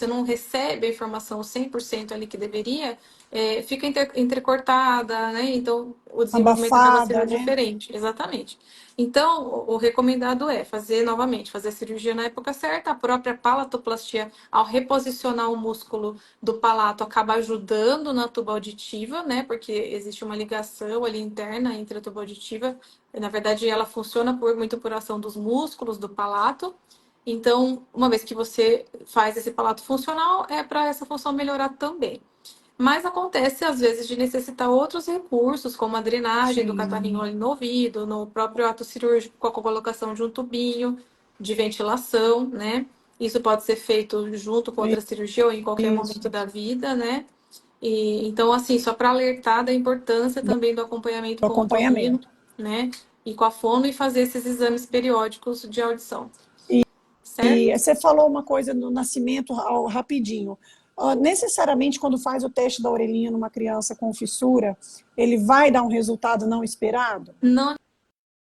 não recebe a informação 100% ali que deveria, fica entrecortada, né? Então, o desenvolvimento acaba Abafada, sendo né? diferente. Exatamente. Então, o recomendado é fazer novamente, fazer a cirurgia na época certa, a própria palatoplastia, ao reposicionar o músculo do palato, acaba ajudando na tuba auditiva, né? Porque existe uma ligação ali interna entre a tuba auditiva. Na verdade, ela funciona muito por ação dos músculos do palato. Então, uma vez que você faz esse palato funcional, é para essa função melhorar também. Mas acontece, às vezes, de necessitar outros recursos, como a drenagem do catarrinho Sim. ali no ouvido, no próprio ato cirúrgico, com a colocação de um tubinho de ventilação, né? Isso pode ser feito junto com outra cirurgia ou em qualquer momento Isso. da vida, né? Então, assim, só para alertar da importância também do acompanhamento Do com o otorrino, acompanhamento. né? E com a fono e fazer esses exames periódicos de audição, E certo? você falou uma coisa no nascimento rapidinho. Necessariamente, quando faz o teste da orelhinha numa criança com fissura, ele vai dar um resultado não esperado? Não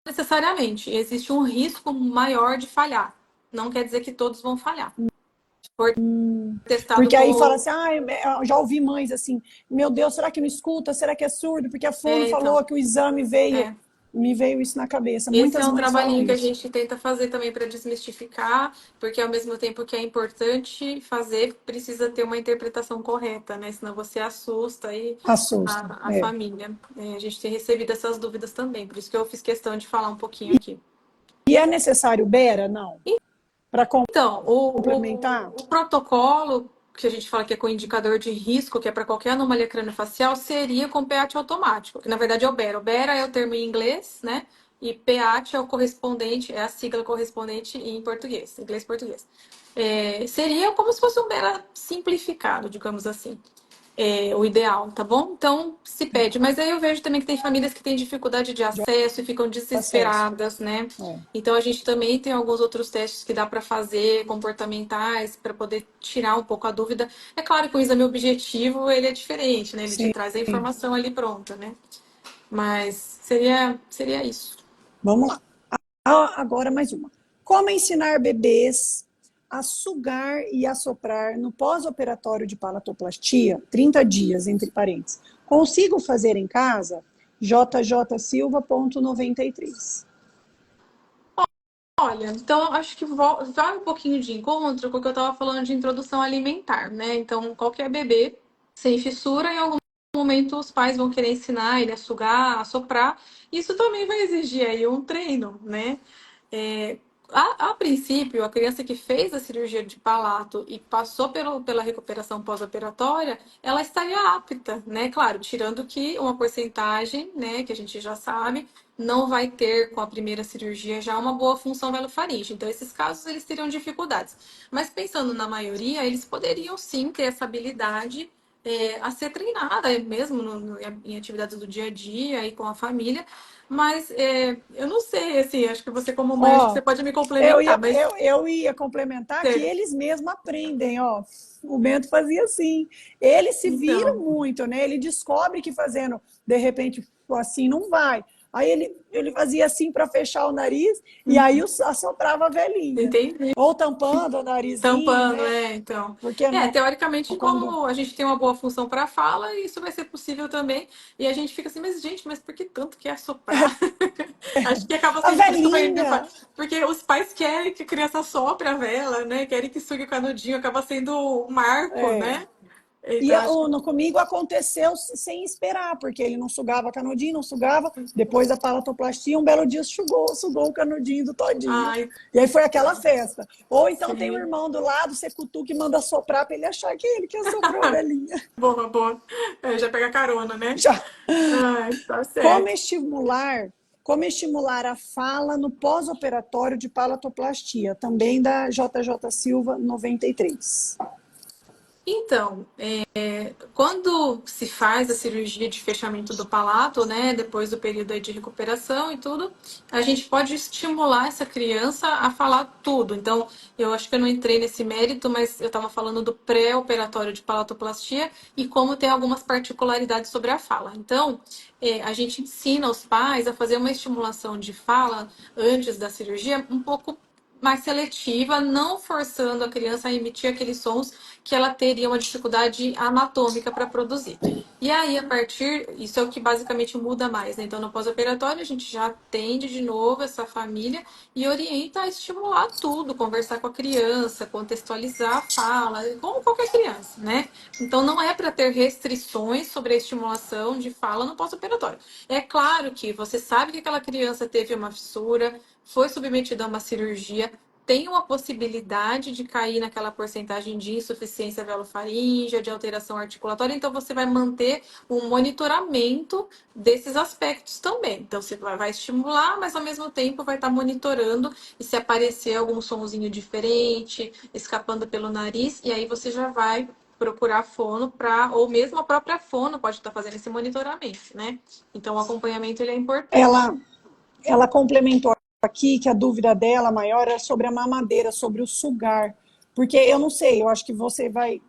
necessariamente. Existe um risco maior de falhar. Não quer dizer que todos vão falhar. For testado Porque aí fala com. assim, eu já ouvi mães assim, meu Deus, será que não escuta? Será que é surdo? Porque a fono Então, falou que o exame veio, é. me veio isso na cabeça. Esse é Muitas um mães falam trabalhinho que a isso. gente tenta fazer também para desmistificar, porque ao mesmo tempo que é importante fazer, precisa ter uma interpretação correta, né? Senão você assusta aí Assusta. a É. família. A gente tem recebido essas dúvidas também, por isso que eu fiz questão de falar um pouquinho aqui. E é necessário Bera? Não. Para Então, complementar? o protocolo que a gente fala que é com indicador de risco, que é para qualquer anomalia craniofacial, seria com PEAT automático, que na verdade é o BERA. O BERA é o termo em inglês, né? E PEAT é o correspondente, é a sigla correspondente em português, inglês e português. Seria como se fosse um BERA simplificado, digamos assim, o ideal, tá bom? Então, se pede. Mas aí eu vejo também que tem famílias que têm dificuldade de De acesso e ficam acesso. desesperadas, né? É. Então, a gente também tem alguns outros testes que dá para fazer, comportamentais, para poder tirar um pouco a dúvida. É claro que o exame objetivo, ele é diferente, né? Ele te Sim. traz a informação ali pronta, né? Mas seria isso. Vamos lá. Agora mais uma. Como ensinar bebês a sugar e assoprar no pós-operatório de palatoplastia, 30 dias, entre parênteses. Consigo fazer em casa? JJ Silva.93. Olha, então acho que vai um pouquinho de encontro com o que eu estava falando de introdução alimentar, né? Então, qualquer bebê sem fissura, em algum momento os pais vão querer ensinar ele a sugar, a soprar. Isso também vai exigir aí um treino, né? É, a princípio, a criança que fez a cirurgia de palato e passou pela recuperação pós-operatória, ela estaria apta, né? Claro, tirando que uma porcentagem, né, que a gente já sabe, não vai ter com a primeira cirurgia já uma boa função velofaríngea. Então, esses casos eles teriam dificuldades. Mas pensando na maioria, eles poderiam sim ter essa habilidade a ser treinada mesmo em atividades do dia a dia e com a família. Mas eu não sei, assim, acho que você como mãe, acho que Ó, você pode me eu complementar, ia, mas eu ia complementar que é, eles mesmos aprendem, ó. O Bento fazia assim. Eles se viram então, muito, né? Ele descobre que fazendo, de repente, assim não vai. Aí ele fazia assim para fechar o nariz e aí assoprava a velhinha. entendi. Ou tampando o narizinho, Tampando, né? então. Porque não, Teoricamente, quando. como a gente tem uma boa função para a fala, isso vai ser possível também. E a gente fica assim, mas gente, mas por que tanto quer assoprar? Acho que acaba A sendo por isso também, velhinha, porque os pais querem que a criança sopre a vela, né? Querem que sugue o canudinho, acaba sendo um marco, é, né? Então, acho que. comigo aconteceu sem esperar, porque ele não sugava canudinho, não sugava. Depois da palatoplastia, um belo dia sugou o canudinho do todinho. Ai, E aí foi aquela tá. festa. Ou então tem o Sim. irmão do lado, você cutuca e manda soprar para ele achar que ele que assoprou a velhinha. Boa, boa. Já pega carona, né? Já. Ai, tá Como certo. estimular, como estimular a fala no pós-operatório de palatoplastia, também da JJ Silva 93. Então, quando se faz a cirurgia de fechamento do palato, né, depois do período aí de recuperação e tudo, a gente pode estimular essa criança a falar tudo. Então, eu acho que eu não entrei nesse mérito, mas eu estava falando do pré-operatório de palatoplastia e como tem algumas particularidades sobre a fala. Então, a gente ensina os pais a fazer uma estimulação de fala antes da cirurgia um pouco mais seletiva, não forçando a criança a emitir aqueles sons que ela teria uma dificuldade anatômica para produzir. E aí, a partir, isso é o que basicamente muda mais, né? Então, no pós-operatório, a gente já atende de novo essa família e orienta a estimular tudo, conversar com a criança, contextualizar a fala, como qualquer criança, né? Então, não é para ter restrições sobre a estimulação de fala no pós-operatório. É claro que você sabe que aquela criança teve uma fissura, foi submetida a uma cirurgia, tem uma possibilidade de cair naquela porcentagem de insuficiência velofaríngea, de alteração articulatória, então você vai manter um monitoramento desses aspectos também. Então você vai estimular, mas ao mesmo tempo vai estar monitorando e se aparecer algum sonzinho diferente, escapando pelo nariz, e aí você já vai procurar fono para, ou mesmo a própria fono pode estar fazendo esse monitoramento, né? Então o acompanhamento ele é importante. Ela complementou aqui que a dúvida dela maior era sobre a mamadeira, sobre o sugar. Porque eu não sei, eu acho que você vai,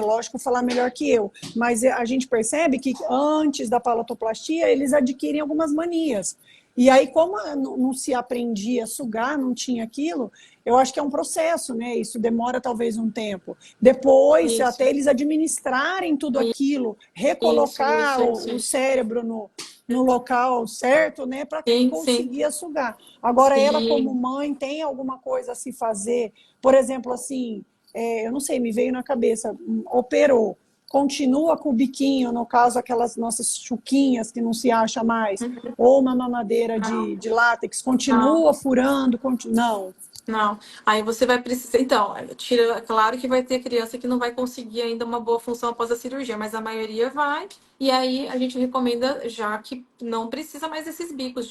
lógico, falar melhor que eu, mas a gente percebe que antes da palatoplastia eles adquirem algumas manias. E aí, como não se aprendia a sugar, não tinha aquilo, eu acho que é um processo, né? Isso demora talvez um tempo. Depois, Isso, até eles administrarem tudo aquilo, isso, recolocar isso, isso, o isso. cérebro no local certo, né, para Sim, sim, conseguir sugar. Agora, ela, como sim. mãe, tem alguma coisa a se fazer? Por exemplo, assim, eu não sei, me veio na cabeça, operou, continua com o biquinho, no caso, aquelas nossas chuquinhas que não se acha mais, ou uma mamadeira Não, de látex, não. continua furando, não. Não, aí você vai precisar. Então, tira, claro que vai ter criança que não vai conseguir ainda uma boa função após a cirurgia, mas a maioria vai. E aí a gente recomenda já que não precisa mais desses bicos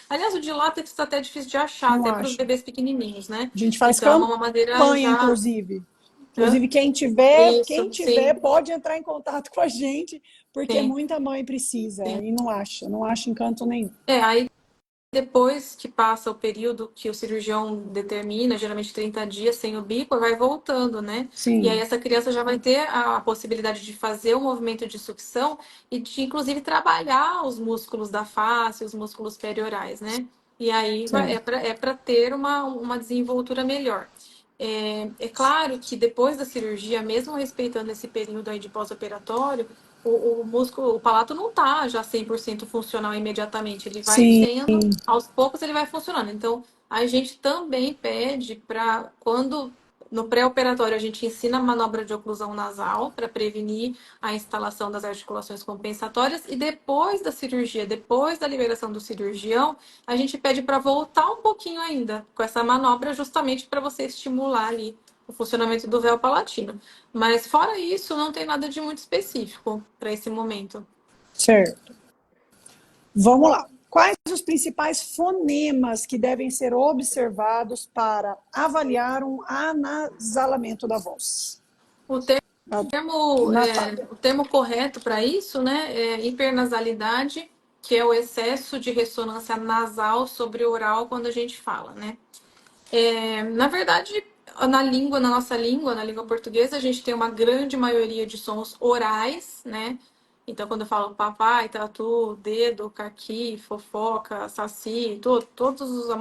Aliás, o de látex está até difícil de achar, Não até para os acha. bebês pequenininhos, né? A gente faz Então, é uma mamadeira campanha, já. inclusive. Hã? Inclusive, quem Isso, tiver sim, pode entrar em contato com a gente, porque sim, muita mãe precisa sim. e não acha encanto nenhum. Aí depois que passa o período que o cirurgião determina, geralmente 30 dias sem o bico, vai voltando, né? E aí Sim, essa criança já vai ter a possibilidade de fazer o movimento de sucção e de, inclusive, trabalhar os músculos da face, os músculos periorais, né? E aí certo. é para ter uma desenvoltura melhor. É claro que depois da cirurgia, mesmo respeitando esse período aí de pós-operatório, o músculo, o palato não tá já 100% funcional imediatamente. Ele vai Sim, tendo, aos poucos ele vai funcionando. Então, a gente também pede para quando no pré-operatório a gente ensina a manobra de oclusão nasal para prevenir a instalação das articulações compensatórias e depois da cirurgia, depois da liberação do cirurgião, a gente pede para voltar um pouquinho ainda com essa manobra justamente para você estimular ali o funcionamento do véu palatino. Mas fora isso, não tem nada de muito específico para esse momento. certo. Vamos lá. Quais os principais fonemas que devem ser observados para avaliar um anasalamento da voz? O A Natália. o termo correto para isso, né, é hipernasalidade, que é o excesso de ressonância nasal sobre o oral quando a gente fala, né? Na verdade, na nossa língua, na língua portuguesa, a gente tem uma grande maioria de sons orais, né? Então, quando eu falo papai, tatu, dedo, caqui, fofoca, saci,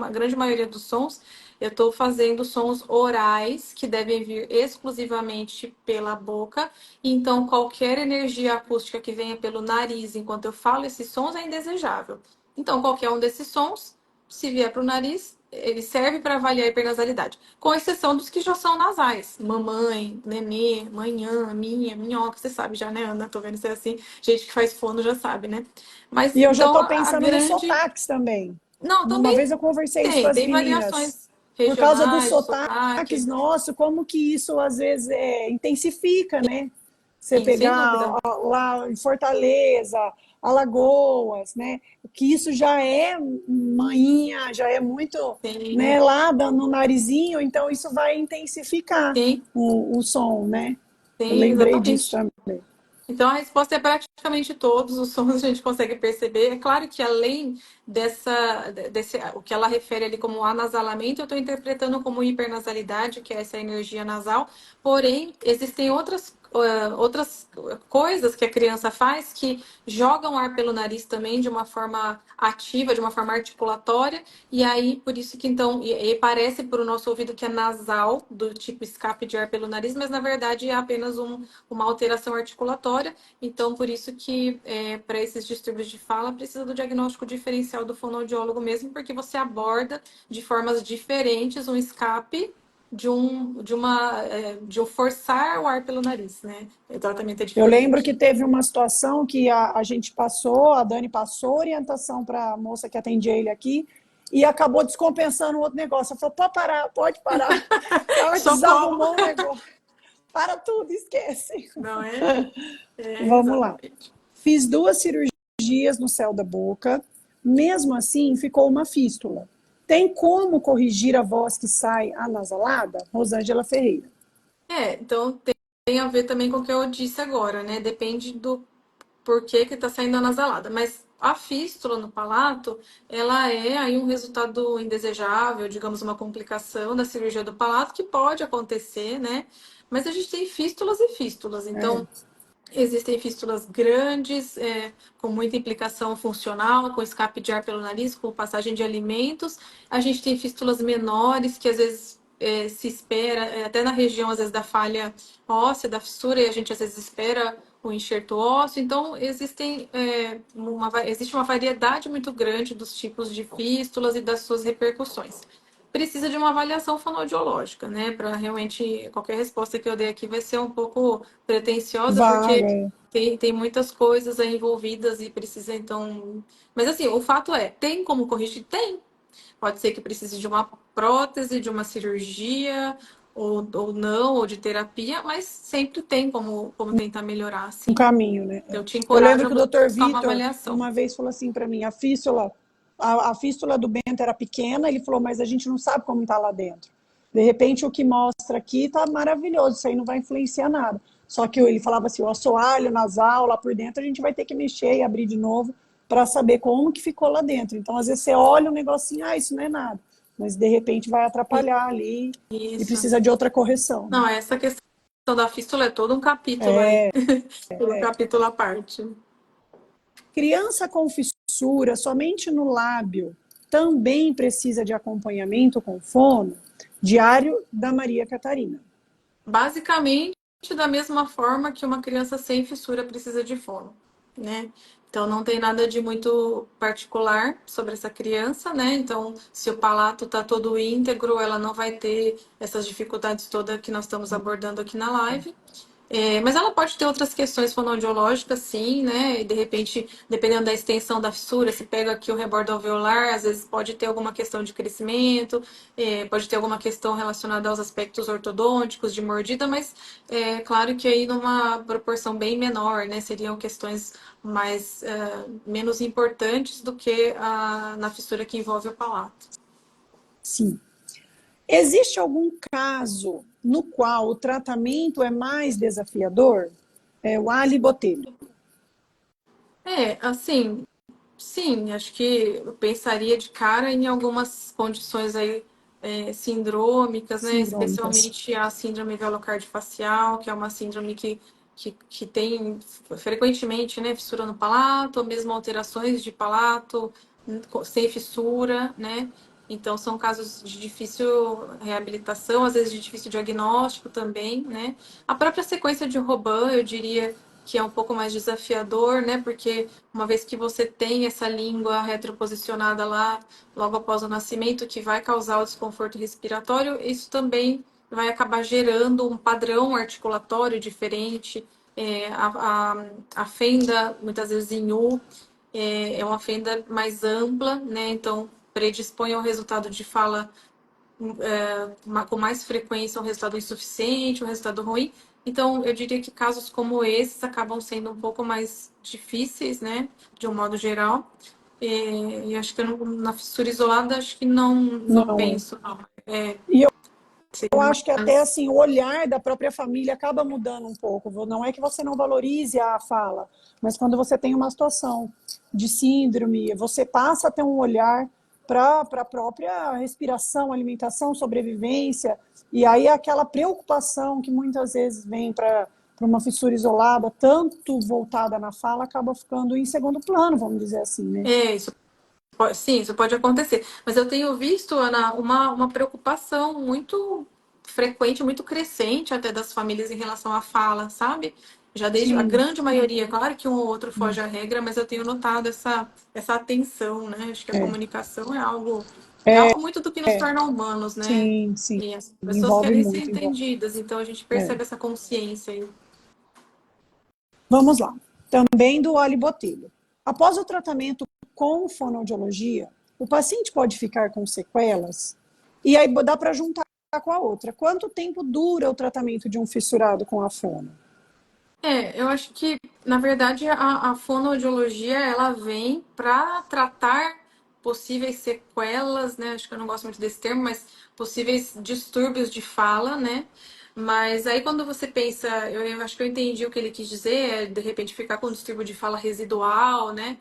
a grande maioria dos sons, eu estou fazendo sons orais que devem vir exclusivamente pela boca. Então, qualquer energia acústica que venha pelo nariz enquanto eu falo esses sons é indesejável. Então, qualquer um desses sons, se vier para o nariz, ele serve para avaliar a hipernasalidade, com exceção dos que já são nasais. Mamãe, nenê, manhã, minhoca, você sabe já, né, Ana? Tô vendo você assim, gente que faz fono já sabe, né? Mas E eu já então estou a pensando nos grande. sotaques também. Não, Uma também vez eu conversei isso com as tem meninas. variações Por causa dos regionais, de sotaques, sotaque, nossa, como que isso às vezes intensifica, né? Você sim, sem pegar dúvida. lá em Fortaleza, Alagoas, né? Que isso já é manhinha, já é muito, né, Sim, lá no narizinho, então isso vai intensificar sim, o som, né? Eu sim, lembrei disso exatamente. também. Então a resposta é praticamente todos os sons a gente consegue perceber. É claro que além o que ela refere ali como anasalamento, eu estou interpretando como hipernasalidade, que é essa energia nasal. Porém, existem outras coisas que a criança faz que jogam ar pelo nariz também de uma forma ativa, de uma forma articulatória, e aí por isso que então e parece para o nosso ouvido que é nasal, do tipo escape de ar pelo nariz, mas na verdade é apenas uma alteração articulatória. Então por isso que para esses distúrbios de fala precisa do diagnóstico diferencial do fonoaudiólogo mesmo, porque você aborda de formas diferentes um escape de um forçar o ar pelo nariz, né? O tratamento é Eu lembro diferente. que teve uma situação que a gente passou, a Dani passou orientação para a moça que atendia ele aqui e acabou descompensando outro negócio. Ela falou, pode parar, pode parar. Ela Socorro! desarrumou o negócio. Para tudo, esquece. Não é? É, Vamos lá. exatamente. Fiz 2 cirurgias no céu da boca. Mesmo assim, ficou uma fístula. Tem como corrigir a voz que sai anasalada? Rosângela Ferreira. Então tem a ver também com o que eu disse agora, né? Depende do porquê que está saindo anasalada. Mas a fístula no palato, ela é aí um resultado indesejável, digamos, uma complicação da cirurgia do palato que pode acontecer, né? Mas a gente tem fístulas e fístulas. Então, É. existem fístulas grandes, com muita implicação funcional, com escape de ar pelo nariz, com passagem de alimentos. A gente tem fístulas menores, que às vezes se espera, até na região, às vezes, da falha óssea, da fissura, e a gente às vezes espera o enxerto ósseo. Então, existe uma variedade muito grande dos tipos de fístulas e das suas repercussões. Precisa de uma avaliação fonoaudiológica, né? Para realmente qualquer resposta que eu dei aqui vai ser um pouco pretensiosa, porque Vaga. tem muitas coisas aí envolvidas e precisa, então. Mas assim, o fato é, tem como corrigir? Tem. Pode ser que precise de uma prótese, de uma cirurgia, ou não, ou de terapia, mas sempre tem como tentar melhorar, Um assim. caminho, né? Eu te Eu lembro encorajo a que o doutor buscar uma Vitor avaliação. uma vez falou assim para mim, a fístula do Bento era pequena, ele falou, mas a gente não sabe como está lá dentro. De repente, o que mostra aqui está maravilhoso, isso aí não vai influenciar nada. Só que ele falava assim, o assoalho nasal, lá por dentro, a gente vai ter que mexer e abrir de novo para saber como que ficou lá dentro. Então, às vezes, você olha um negocinho, isso não é nada. Mas, de repente, vai atrapalhar ali e Isso. precisa de outra correção, Não, né? essa questão da fístula é todo um capítulo aí. Todo um capítulo à parte. Criança com fissura somente no lábio também precisa de acompanhamento com fono? Diário da Maria Catarina. Basicamente, da mesma forma que uma criança sem fissura precisa de fono, né? Então, não tem nada de muito particular sobre essa criança, né? Então, se o palato está todo íntegro, ela não vai ter essas dificuldades todas que nós estamos abordando aqui na live. Mas ela pode ter outras questões fonoaudiológicas, sim, né? E de repente, dependendo da extensão da fissura, se pega aqui o rebordo alveolar, às vezes pode ter alguma questão de crescimento, pode ter alguma questão relacionada aos aspectos ortodônticos, de mordida, mas claro que aí numa proporção bem menor, né? Seriam questões menos importantes do que na fissura que envolve o palato. Sim. Existe algum caso no qual o tratamento é mais desafiador? É o Ali Botelho. Assim, sim, acho que eu pensaria de cara em algumas condições aí sindrômicas, né? Sindrômicas. Especialmente a síndrome velocardifacial, que é uma síndrome que tem frequentemente, né, fissura no palato, ou mesmo alterações de palato sem fissura, né? Então são casos de difícil reabilitação, às vezes de difícil diagnóstico também, né? A própria sequência de Robin, eu diria que é um pouco mais desafiador, né? Porque uma vez que você tem essa língua retroposicionada lá, logo após o nascimento, que vai causar o desconforto respiratório, isso também vai acabar gerando um padrão articulatório diferente. A fenda, muitas vezes em U, é uma fenda mais ampla, né? Então, predispõe ao resultado de fala com mais frequência um resultado insuficiente, um resultado ruim. Então, eu diria que casos como esses acabam sendo um pouco mais difíceis, né, de um modo geral. E acho que na fissura isolada, acho que não Não é. penso, não. E eu Sim, acho que até assim, o olhar da própria família acaba mudando um pouco. Não é que você não valorize a fala, mas quando você tem uma situação de síndrome, você passa a ter um olhar para a própria respiração, alimentação, sobrevivência, e aí aquela preocupação que muitas vezes vem para uma fissura isolada, tanto voltada na fala, acaba ficando em segundo plano, vamos dizer assim, né? isso sim, isso pode acontecer. Mas eu tenho visto, Ana, uma preocupação muito frequente, muito crescente até das famílias em relação à fala, sabe? Já desde a Sim, grande maioria, claro que um ou outro foge à regra, mas eu tenho notado essa atenção, né? Acho que a é, comunicação é algo muito do que nos torna humanos, né? sim, sim. E as pessoas Envolve querem ser muito, envolve. entendidas, então a gente É. percebe essa consciência aí. Vamos lá. Também do óleo botelho. Após o tratamento com fonoaudiologia, o paciente pode ficar com sequelas? E aí dá para juntar com a outra. Quanto tempo dura o tratamento de um fissurado com a fono? Eu acho que, na verdade, a fonoaudiologia ela vem para tratar possíveis sequelas, né? Acho que eu não gosto muito desse termo, mas possíveis distúrbios de fala, né? Mas aí quando você pensa, eu acho que eu entendi o que ele quis dizer, é de repente ficar com distúrbio de fala residual, né?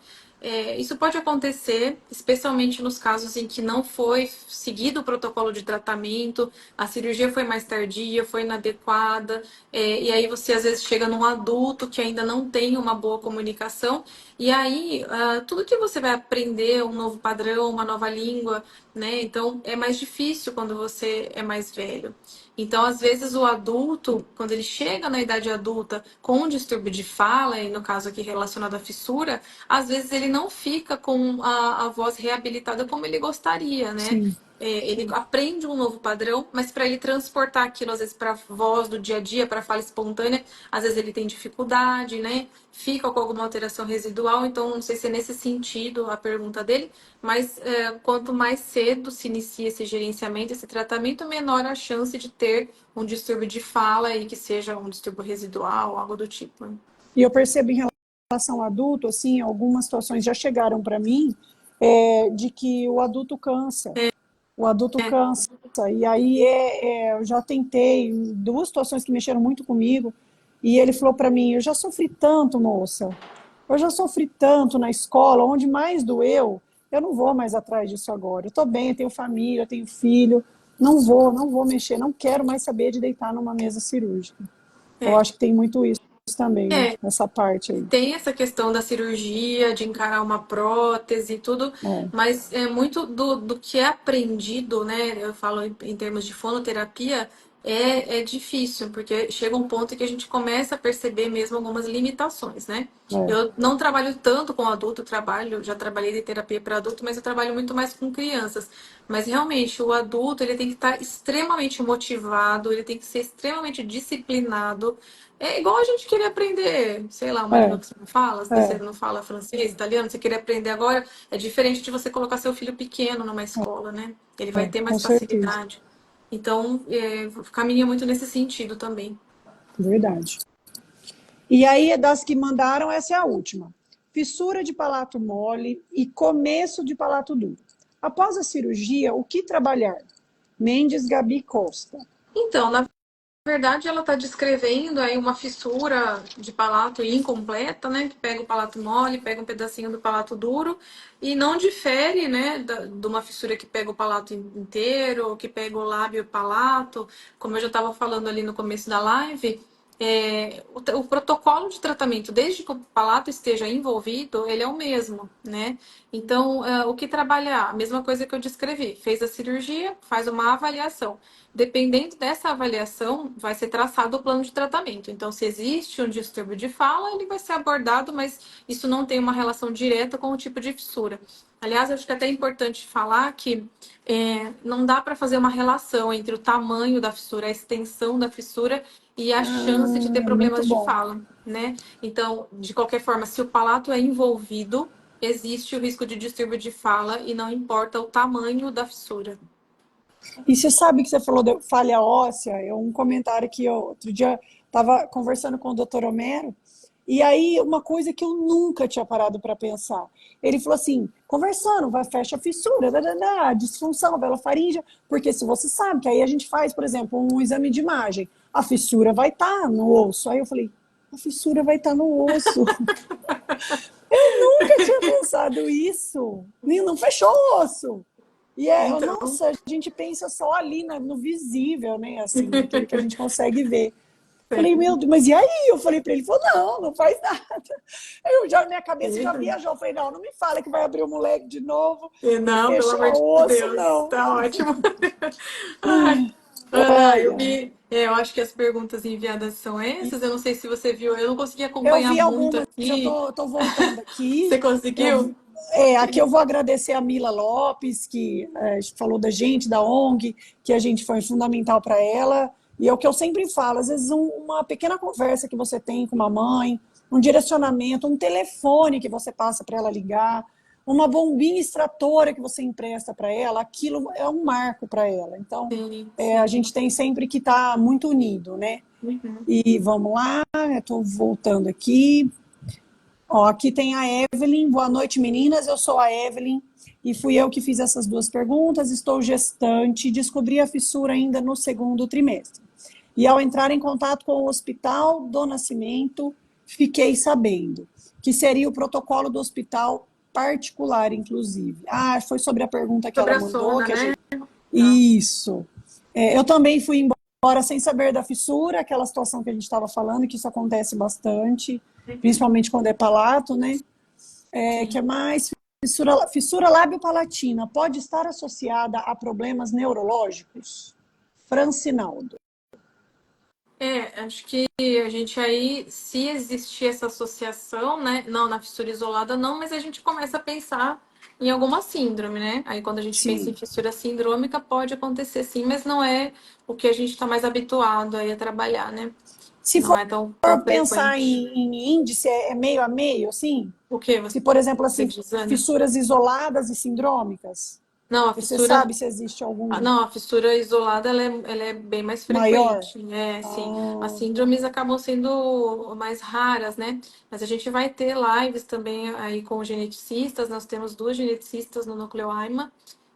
Isso pode acontecer, especialmente nos casos em que não foi seguido o protocolo de tratamento, a cirurgia foi mais tardia, foi inadequada, e aí você às vezes chega num adulto que ainda não tem uma boa comunicação, e aí tudo que você vai aprender, um novo padrão, uma nova língua, né? Então é mais difícil quando você é mais velho. Então, às vezes, o adulto, quando ele chega na idade adulta com um distúrbio de fala, e no caso aqui relacionado à fissura, às vezes ele não fica com a voz reabilitada como ele gostaria, né? Sim, Ele aprende um novo padrão, mas para ele transportar aquilo, às vezes, para a voz do dia a dia, para a fala espontânea, às vezes ele tem dificuldade, né? Fica com alguma alteração residual, então não sei se é nesse sentido a pergunta dele, mas quanto mais cedo se inicia esse gerenciamento, esse tratamento, menor a chance de ter um distúrbio de fala e que seja um distúrbio residual, algo do tipo. Né? e eu percebo em relação ao adulto, assim, algumas situações já chegaram para mim, de que o adulto cansa. O adulto É, cansa. E aí eu já tentei duas situações que mexeram muito comigo. E ele falou para mim: eu já sofri tanto, moça. Eu já sofri tanto na escola, onde mais doeu. Eu não vou mais atrás disso agora. Eu estou bem, eu tenho família, eu tenho filho. Não vou mexer. Não quero mais saber de deitar numa mesa cirúrgica. Eu é. acho que tem muito isso também, né? É, Essa parte aí. tem essa questão da cirurgia, de encarar uma prótese e tudo, É, mas é muito do que é aprendido, né? Eu falo em termos de fonoterapia, é difícil, porque chega um ponto que a gente começa a perceber mesmo algumas limitações, né? é, Eu não trabalho tanto com adulto, já trabalhei de terapia para adulto, mas eu trabalho muito mais com crianças. Mas realmente, o adulto ele tem que estar extremamente motivado, ele tem que ser extremamente disciplinado. É igual a gente querer aprender, sei lá, uma língua é, que você não fala, se você é, não fala francês, italiano, você querer aprender agora, é diferente de você colocar seu filho pequeno numa escola, né? Ele vai ter com mais certeza. facilidade. Então, caminha muito nesse sentido também. Verdade. E aí, das que mandaram, essa é a última. Fissura de palato mole e começo de palato duro. Após a cirurgia, o que trabalhar? Mendes Gabi Costa. Então, na verdade, ela está descrevendo aí uma fissura de palato incompleta, né? Que pega o palato mole, pega um pedacinho do palato duro e não difere, né, de uma fissura que pega o palato inteiro, ou que pega o lábio e o palato. Como eu já estava falando ali no começo da live, o protocolo de tratamento, desde que o palato esteja envolvido, ele é o mesmo, né? Então, o que trabalhar? A mesma coisa que eu descrevi. Fez a cirurgia, faz uma avaliação. Dependendo dessa avaliação, vai ser traçado o plano de tratamento. Então, se existe um distúrbio de fala, ele vai ser abordado, mas isso não tem uma relação direta com o tipo de fissura. Aliás, acho que é até importante falar que não dá para fazer uma relação entre o tamanho da fissura, a extensão da fissura e a chance de ter Muito problemas de bom. fala, né? Então, de qualquer forma, se o palato é envolvido, existe o risco de distúrbio de fala e não importa o tamanho da fissura. E você sabe que você falou de falha óssea? É um comentário que eu outro dia estava conversando com o doutor Homero. E aí, uma coisa que eu nunca tinha parado para pensar. Ele falou assim, conversando, vai, fecha a fissura, disfunção, vela faríngea, porque se você sabe que aí a gente faz, por exemplo, um exame de imagem, a fissura vai estar no osso. Aí eu falei, a fissura vai estar no osso. Nunca tinha pensado isso. Não fechou o osso. E Então, nossa, a gente pensa só ali no visível, né? Assim, naquilo que a gente consegue ver. Falei, meu Deus, mas e aí? Eu falei para ele, ele falou, não, não faz nada. Minha cabeça já sim. viajou. Eu falei, não, não me fala que vai abrir o moleque de novo E e não, pelo fechar amor de o osso, Deus, não. tá ótimo. Ai, Ana, Ai, ai. eu acho que as perguntas enviadas são essas. Eu não sei se você viu, eu não consegui Eu acompanhar vi muito algumas, eu aqui. tô voltando Você aqui. conseguiu? Aqui eu vou agradecer a Mila Lopes, que falou da gente, da ONG, que a gente foi fundamental para ela. E é o que eu sempre falo, às vezes uma pequena conversa que você tem com uma mãe, um direcionamento, um telefone que você passa para ela ligar, uma bombinha extratora que você empresta para ela, aquilo é um marco para ela. Então, Sim, a sim. gente tem sempre que estar muito unido, né? Uhum. E vamos lá, eu estou voltando aqui. Ó, aqui tem a Evelyn. Boa noite, meninas. Eu sou a Evelyn e fui eu que fiz essas duas perguntas. Estou gestante, descobri a fissura ainda no segundo trimestre. E ao entrar em contato com o hospital do nascimento, fiquei sabendo que seria o protocolo do hospital particular, inclusive. Ah, foi sobre a pergunta que Sobre ela a mandou, sonda, que a né? gente. Tá. Isso. Eu também fui embora sem saber da fissura, aquela situação que a gente estava falando, que isso acontece bastante, Uhum. principalmente quando é palato, né? Que é Sim. mais fissura lábio-palatina pode estar associada a problemas neurológicos? Francinaldo. Acho que a gente aí, se existir essa associação, né? Não, na fissura isolada não, mas a gente começa a pensar em alguma síndrome, né? Aí quando a gente pensa em Sim. fissura sindrômica, pode acontecer sim, mas não é o que a gente está mais habituado aí a trabalhar, né? Se Não for é tão pensar frequente. em índice, é meio a meio, assim? O que Se, por exemplo, você assim, diz, Ana? fissuras isoladas e sindrômicas, Não, a você fissura. sabe se existe algum Não, a fissura isolada ela é bem mais maior? frequente, né? Sim, as Ah, síndromes acabam sendo mais raras, né? Mas a gente vai ter lives também aí com geneticistas. Nós temos duas geneticistas no Núcleo AIMA,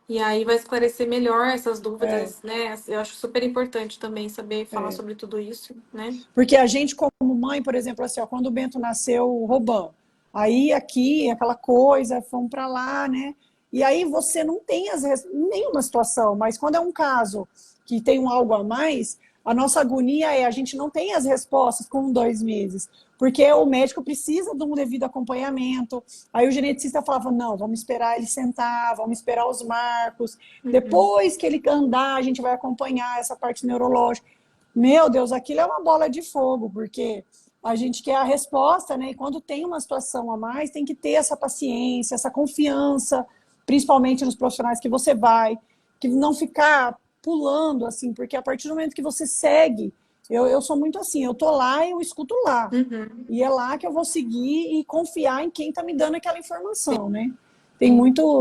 e aí vai esclarecer melhor essas é, dúvidas, né? Eu acho super importante também saber falar é. sobre tudo isso, né? Porque a gente, como mãe, por exemplo, assim, ó, quando o Bento nasceu, o Roban, aí aqui, aquela coisa, fomos para lá, né? E aí você não tem nenhuma situação, mas quando é um caso que tem um algo a mais, a nossa agonia a gente não tem as respostas com 2 meses, porque o médico precisa de um devido acompanhamento. Aí o geneticista falava, não, vamos esperar ele sentar, vamos esperar os marcos, Uhum. depois que ele andar, a gente vai acompanhar essa parte neurológica. Meu Deus, aquilo é uma bola de fogo, porque a gente quer a resposta, né? E quando tem uma situação a mais, tem que ter essa paciência, essa confiança, principalmente nos profissionais que você vai, que não ficar pulando, assim, porque a partir do momento que você segue, eu sou muito assim, eu tô lá e eu escuto lá. Uhum. E é lá que eu vou seguir e confiar em quem está me dando aquela informação, né? Sim,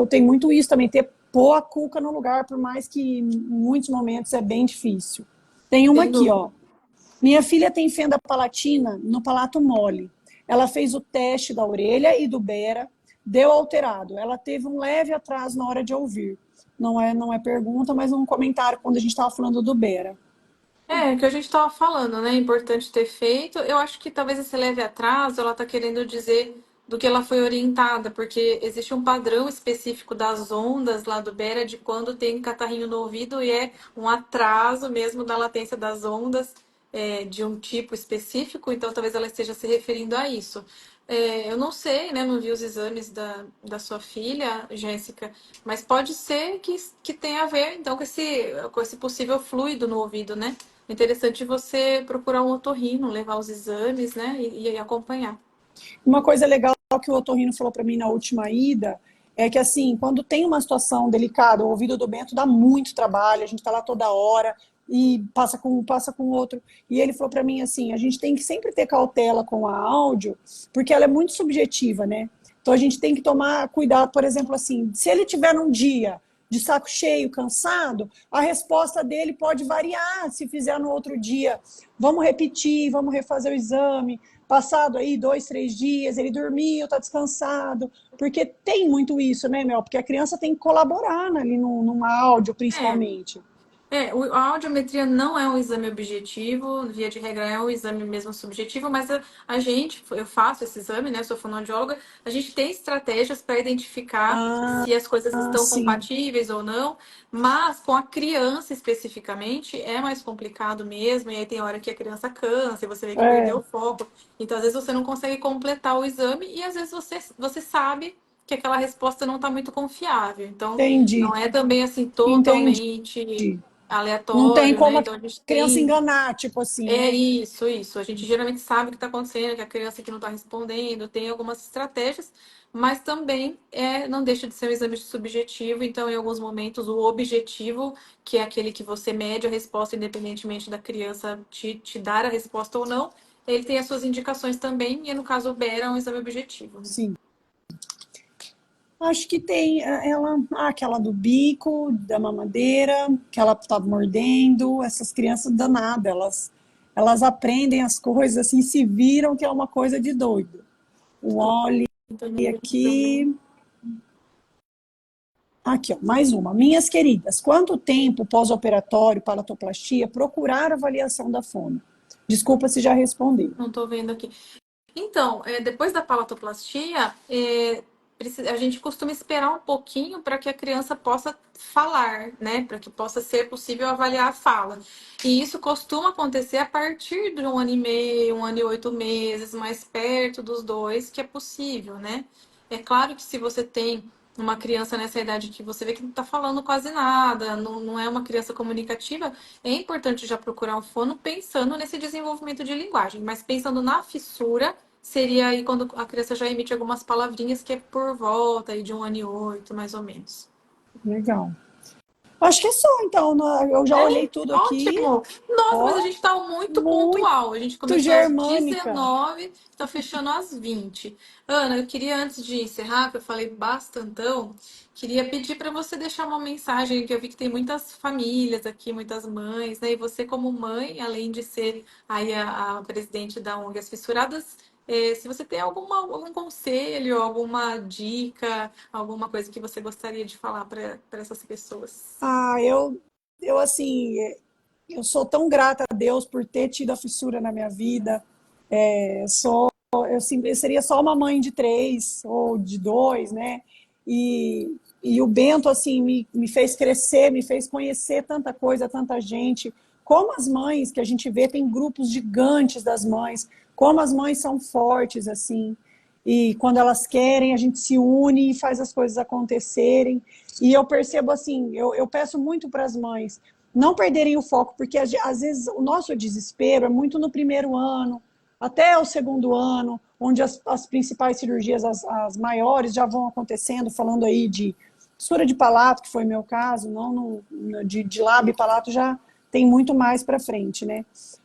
Tem muito isso também, ter pôr a cuca no lugar, por mais que em muitos momentos é bem difícil. Tem uma sem aqui, dúvida. ó. Minha filha tem fenda palatina no palato mole. Ela fez o teste da orelha e do Bera, deu alterado. Ela teve um leve atraso na hora de ouvir. Não é pergunta, mas um comentário quando a gente estava falando do Bera. O que a gente estava falando, né? É importante ter feito. Eu acho que talvez esse leve atraso, ela está querendo dizer do que ela foi orientada, porque existe um padrão específico das ondas lá do Bera de quando tem catarrinho no ouvido e é um atraso mesmo da latência das ondas de um tipo específico, então talvez ela esteja se referindo a isso. Eu não sei, né? Não vi os exames da sua filha, Jéssica, mas pode ser que tenha a ver, então, com esse possível fluido no ouvido, né? É interessante você procurar um otorrino, levar os exames, né? E acompanhar. Uma coisa legal que o otorrino falou para mim na última ida é que, assim, quando tem uma situação delicada, o ouvido do Bento dá muito trabalho, a gente está lá toda hora e passa com outro. E ele falou para mim assim: a gente tem que sempre ter cautela com a áudio, porque ela é muito subjetiva, né? Então a gente tem que tomar cuidado, por exemplo, assim, se ele tiver num dia de saco cheio, cansado, a resposta dele pode variar. Se fizer no outro dia, vamos repetir, vamos refazer o exame. Passado aí 2, 3 dias, ele dormiu, está descansado. Porque tem muito isso, né, Mel? Porque a criança tem que colaborar ali num áudio, É, principalmente. a audiometria não é um exame objetivo, via de regra é um exame mesmo subjetivo, mas a gente, eu faço esse exame, né? Sou fonoaudióloga, a gente tem estratégias para identificar Ah, se as coisas estão sim. compatíveis ou não, mas com a criança especificamente é mais complicado mesmo, e aí tem hora que a criança cansa e você vê que É, perdeu o foco. Então, às vezes, você não consegue completar o exame e às vezes você sabe que aquela resposta não está muito confiável. Então, entendi, não é também assim entendi. totalmente Não tem aleatório, né? como a Então a gente criança tem. enganar, tipo assim, É né? isso, isso. A gente geralmente sabe o que está acontecendo, que a criança que não está respondendo, tem algumas estratégias, mas também não deixa de ser um exame subjetivo, então, em alguns momentos, o objetivo, que é aquele que você mede a resposta, independentemente da criança te dar a resposta ou não, ele tem as suas indicações também, e no caso o BERA é um exame objetivo. Sim. Acho que tem ela, aquela do bico, da mamadeira, que ela tá mordendo, essas crianças danadas, elas aprendem as coisas assim, se viram que é uma coisa de doido. O óleo Então, não tem problema. aqui, aqui, ó, mais uma. Minhas queridas, quanto tempo pós-operatório, palatoplastia, procurar avaliação da fono? Desculpa se já respondi. Não estou vendo aqui. Então, depois da palatoplastia, a gente costuma esperar um pouquinho para que a criança possa falar, né? Para que possa ser possível avaliar a fala. E isso costuma acontecer a partir de 1 ano e meio, 1 ano e 8 meses, mais perto dos dois, que é possível, né? É claro que se você tem uma criança nessa idade que você vê que não está falando quase nada, não é uma criança comunicativa, é importante já procurar um fono pensando nesse desenvolvimento de linguagem, mas pensando na fissura, seria aí quando a criança já emite algumas palavrinhas que é por volta aí de 1 ano e 8, mais ou menos. Legal. Acho que é só, então, eu já olhei tudo aqui, Ótimo! Nossa, mas a ó, gente está muito muito pontual. A gente começou às germânica. 19, está fechando às 20. Ana, eu queria, antes de encerrar, que eu falei bastantão, queria pedir para você deixar uma mensagem, que eu vi que tem muitas famílias aqui, muitas mães, né? E você, como mãe, além de ser aí a presidente da ONG As Fissuradas, se você tem algum conselho, alguma dica, alguma coisa que você gostaria de falar para essas pessoas. Ah, eu assim, eu sou tão grata a Deus por ter tido a fissura na minha vida. Eu seria só uma mãe de 3 ou de 2, né? E o Bento, assim, me fez crescer, me fez conhecer tanta coisa, tanta gente. Como as mães que a gente vê, tem grupos gigantes das mães, como as mães são fortes, assim. E quando elas querem, a gente se une e faz as coisas acontecerem. E eu percebo assim, eu peço muito para as mães não perderem o foco, porque às vezes o nosso desespero é muito no primeiro ano, até o segundo ano, onde as principais cirurgias, as maiores, já vão acontecendo, falando aí de fissura de palato, que foi meu caso, não de lábio e palato já tem muito mais para frente, né?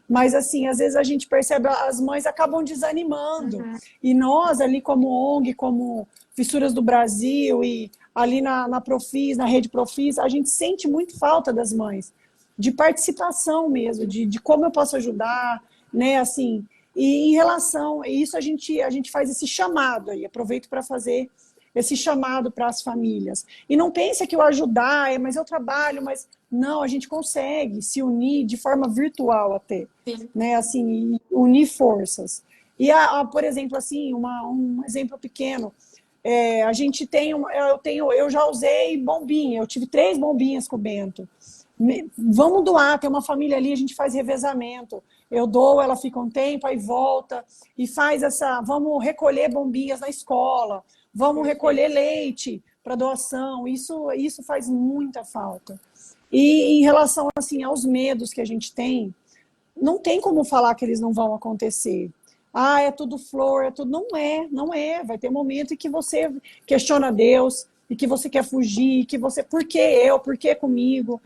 Mas assim, às vezes a gente percebe, as mães acabam desanimando. E nós ali como ONG, como Fissuras do Brasil e ali na Profis, na rede Profis, a gente sente muito falta das mães, de participação mesmo, de como eu posso ajudar, né, assim, e em relação a isso, a gente faz esse chamado aí, aproveito para fazer esse chamado para as famílias. E não pense que o ajudar mas eu trabalho, mas não, a gente consegue se unir de forma virtual até, Sim. né, assim, unir forças. E, por exemplo, assim, um exemplo pequeno, a gente tem, eu já usei bombinha, eu tive 3 bombinhas com o Bento. Vamos doar, tem uma família ali, a gente faz revezamento. Eu dou, ela fica um tempo, aí volta e faz vamos recolher bombinhas na escola, vamos recolher Perfeito. leite para doação. Isso faz muita falta. E em relação assim aos medos que a gente tem, não tem como falar que eles não vão acontecer. Ah, é tudo flor, é tudo. Não é. Vai ter momento em que você questiona Deus e que você quer fugir, que você. Por que eu? Por que comigo?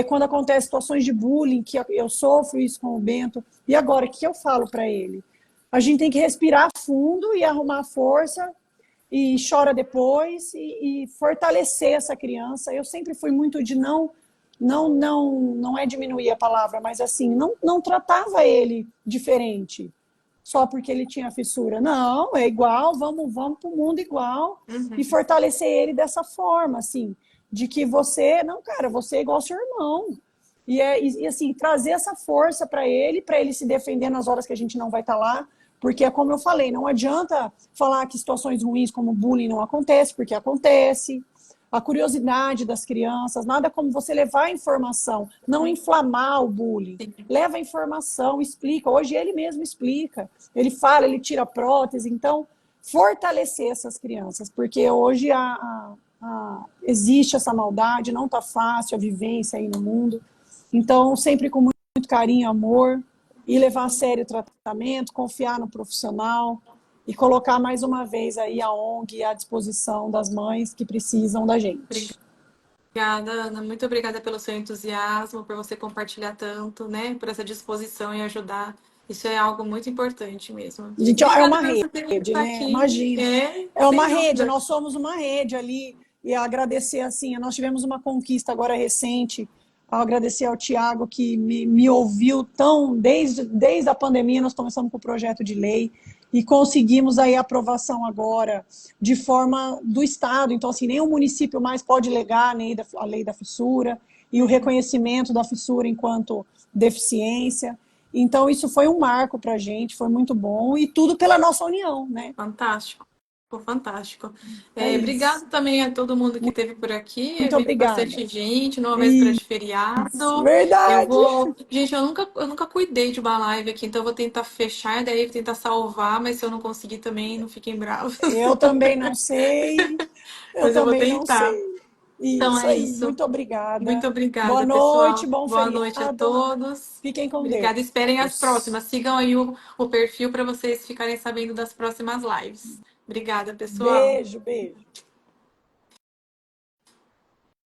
Quando acontecem situações de bullying, que eu sofro isso com o Bento. E agora, o que eu falo para ele? A gente tem que respirar fundo e arrumar força e chora depois e fortalecer essa criança. Eu sempre fui muito de não é diminuir a palavra, mas assim, não tratava ele diferente só porque ele tinha fissura. Não, é igual, vamos para o mundo igual e Uhum. fortalecer ele dessa forma, assim, de que você, não, cara, você é igual ao seu irmão. E assim, trazer essa força para ele se defender nas horas que a gente não vai estar lá, porque é como eu falei, não adianta falar que situações ruins como bullying não acontece, porque acontece. A curiosidade das crianças, nada como você levar a informação, não inflamar o bullying. Sim. Leva a informação, explica. Hoje ele mesmo explica. Ele fala, ele tira prótese. Então, fortalecer essas crianças, porque hoje existe essa maldade, não está fácil a vivência aí no mundo. Então, sempre com muito carinho, amor, e levar a sério o tratamento, confiar no profissional e colocar mais uma vez aí a ONG à disposição das mães que precisam da gente. Obrigada, Ana. Muito obrigada pelo seu entusiasmo, por você compartilhar tanto, né? Por essa disposição em ajudar. Isso é algo muito importante mesmo. A gente é Obrigada uma pelo seu tempo rede, estar né? aqui. Imagina. É, É uma sem rede, dúvida. nós somos uma rede ali. E agradecer, assim, nós tivemos uma conquista agora recente, ao agradecer ao Tiago, que me ouviu desde a pandemia, nós começamos com o projeto de lei e conseguimos aí a aprovação agora de forma do Estado. Então, assim, nenhum município mais pode legar a lei da fissura e o reconhecimento da fissura enquanto deficiência. Então, isso foi um marco para a gente, foi muito bom, e tudo pela nossa união, né? Fantástico. Pô, fantástico. É isso. Obrigado também a todo mundo que esteve por aqui. Eu Muito vi obrigada. bastante gente, numa véspera de Isso, feriado. Eu verdade. vou. Gente, eu nunca cuidei de uma live aqui, então eu vou tentar fechar, daí vou tentar salvar, mas se eu não conseguir também, não fiquem bravos. Eu também não sei. Eu Mas eu vou também não tentar. sei. Então Isso é aí. isso. Muito Muito obrigada. Boa obrigada, noite, pessoal. bom Boa noite a feriado. todos. Fiquem com Obrigada. Esperem as Deus. próximas. Sigam aí o perfil para vocês ficarem sabendo das próximas lives. Obrigada, pessoal. Beijo, beijo.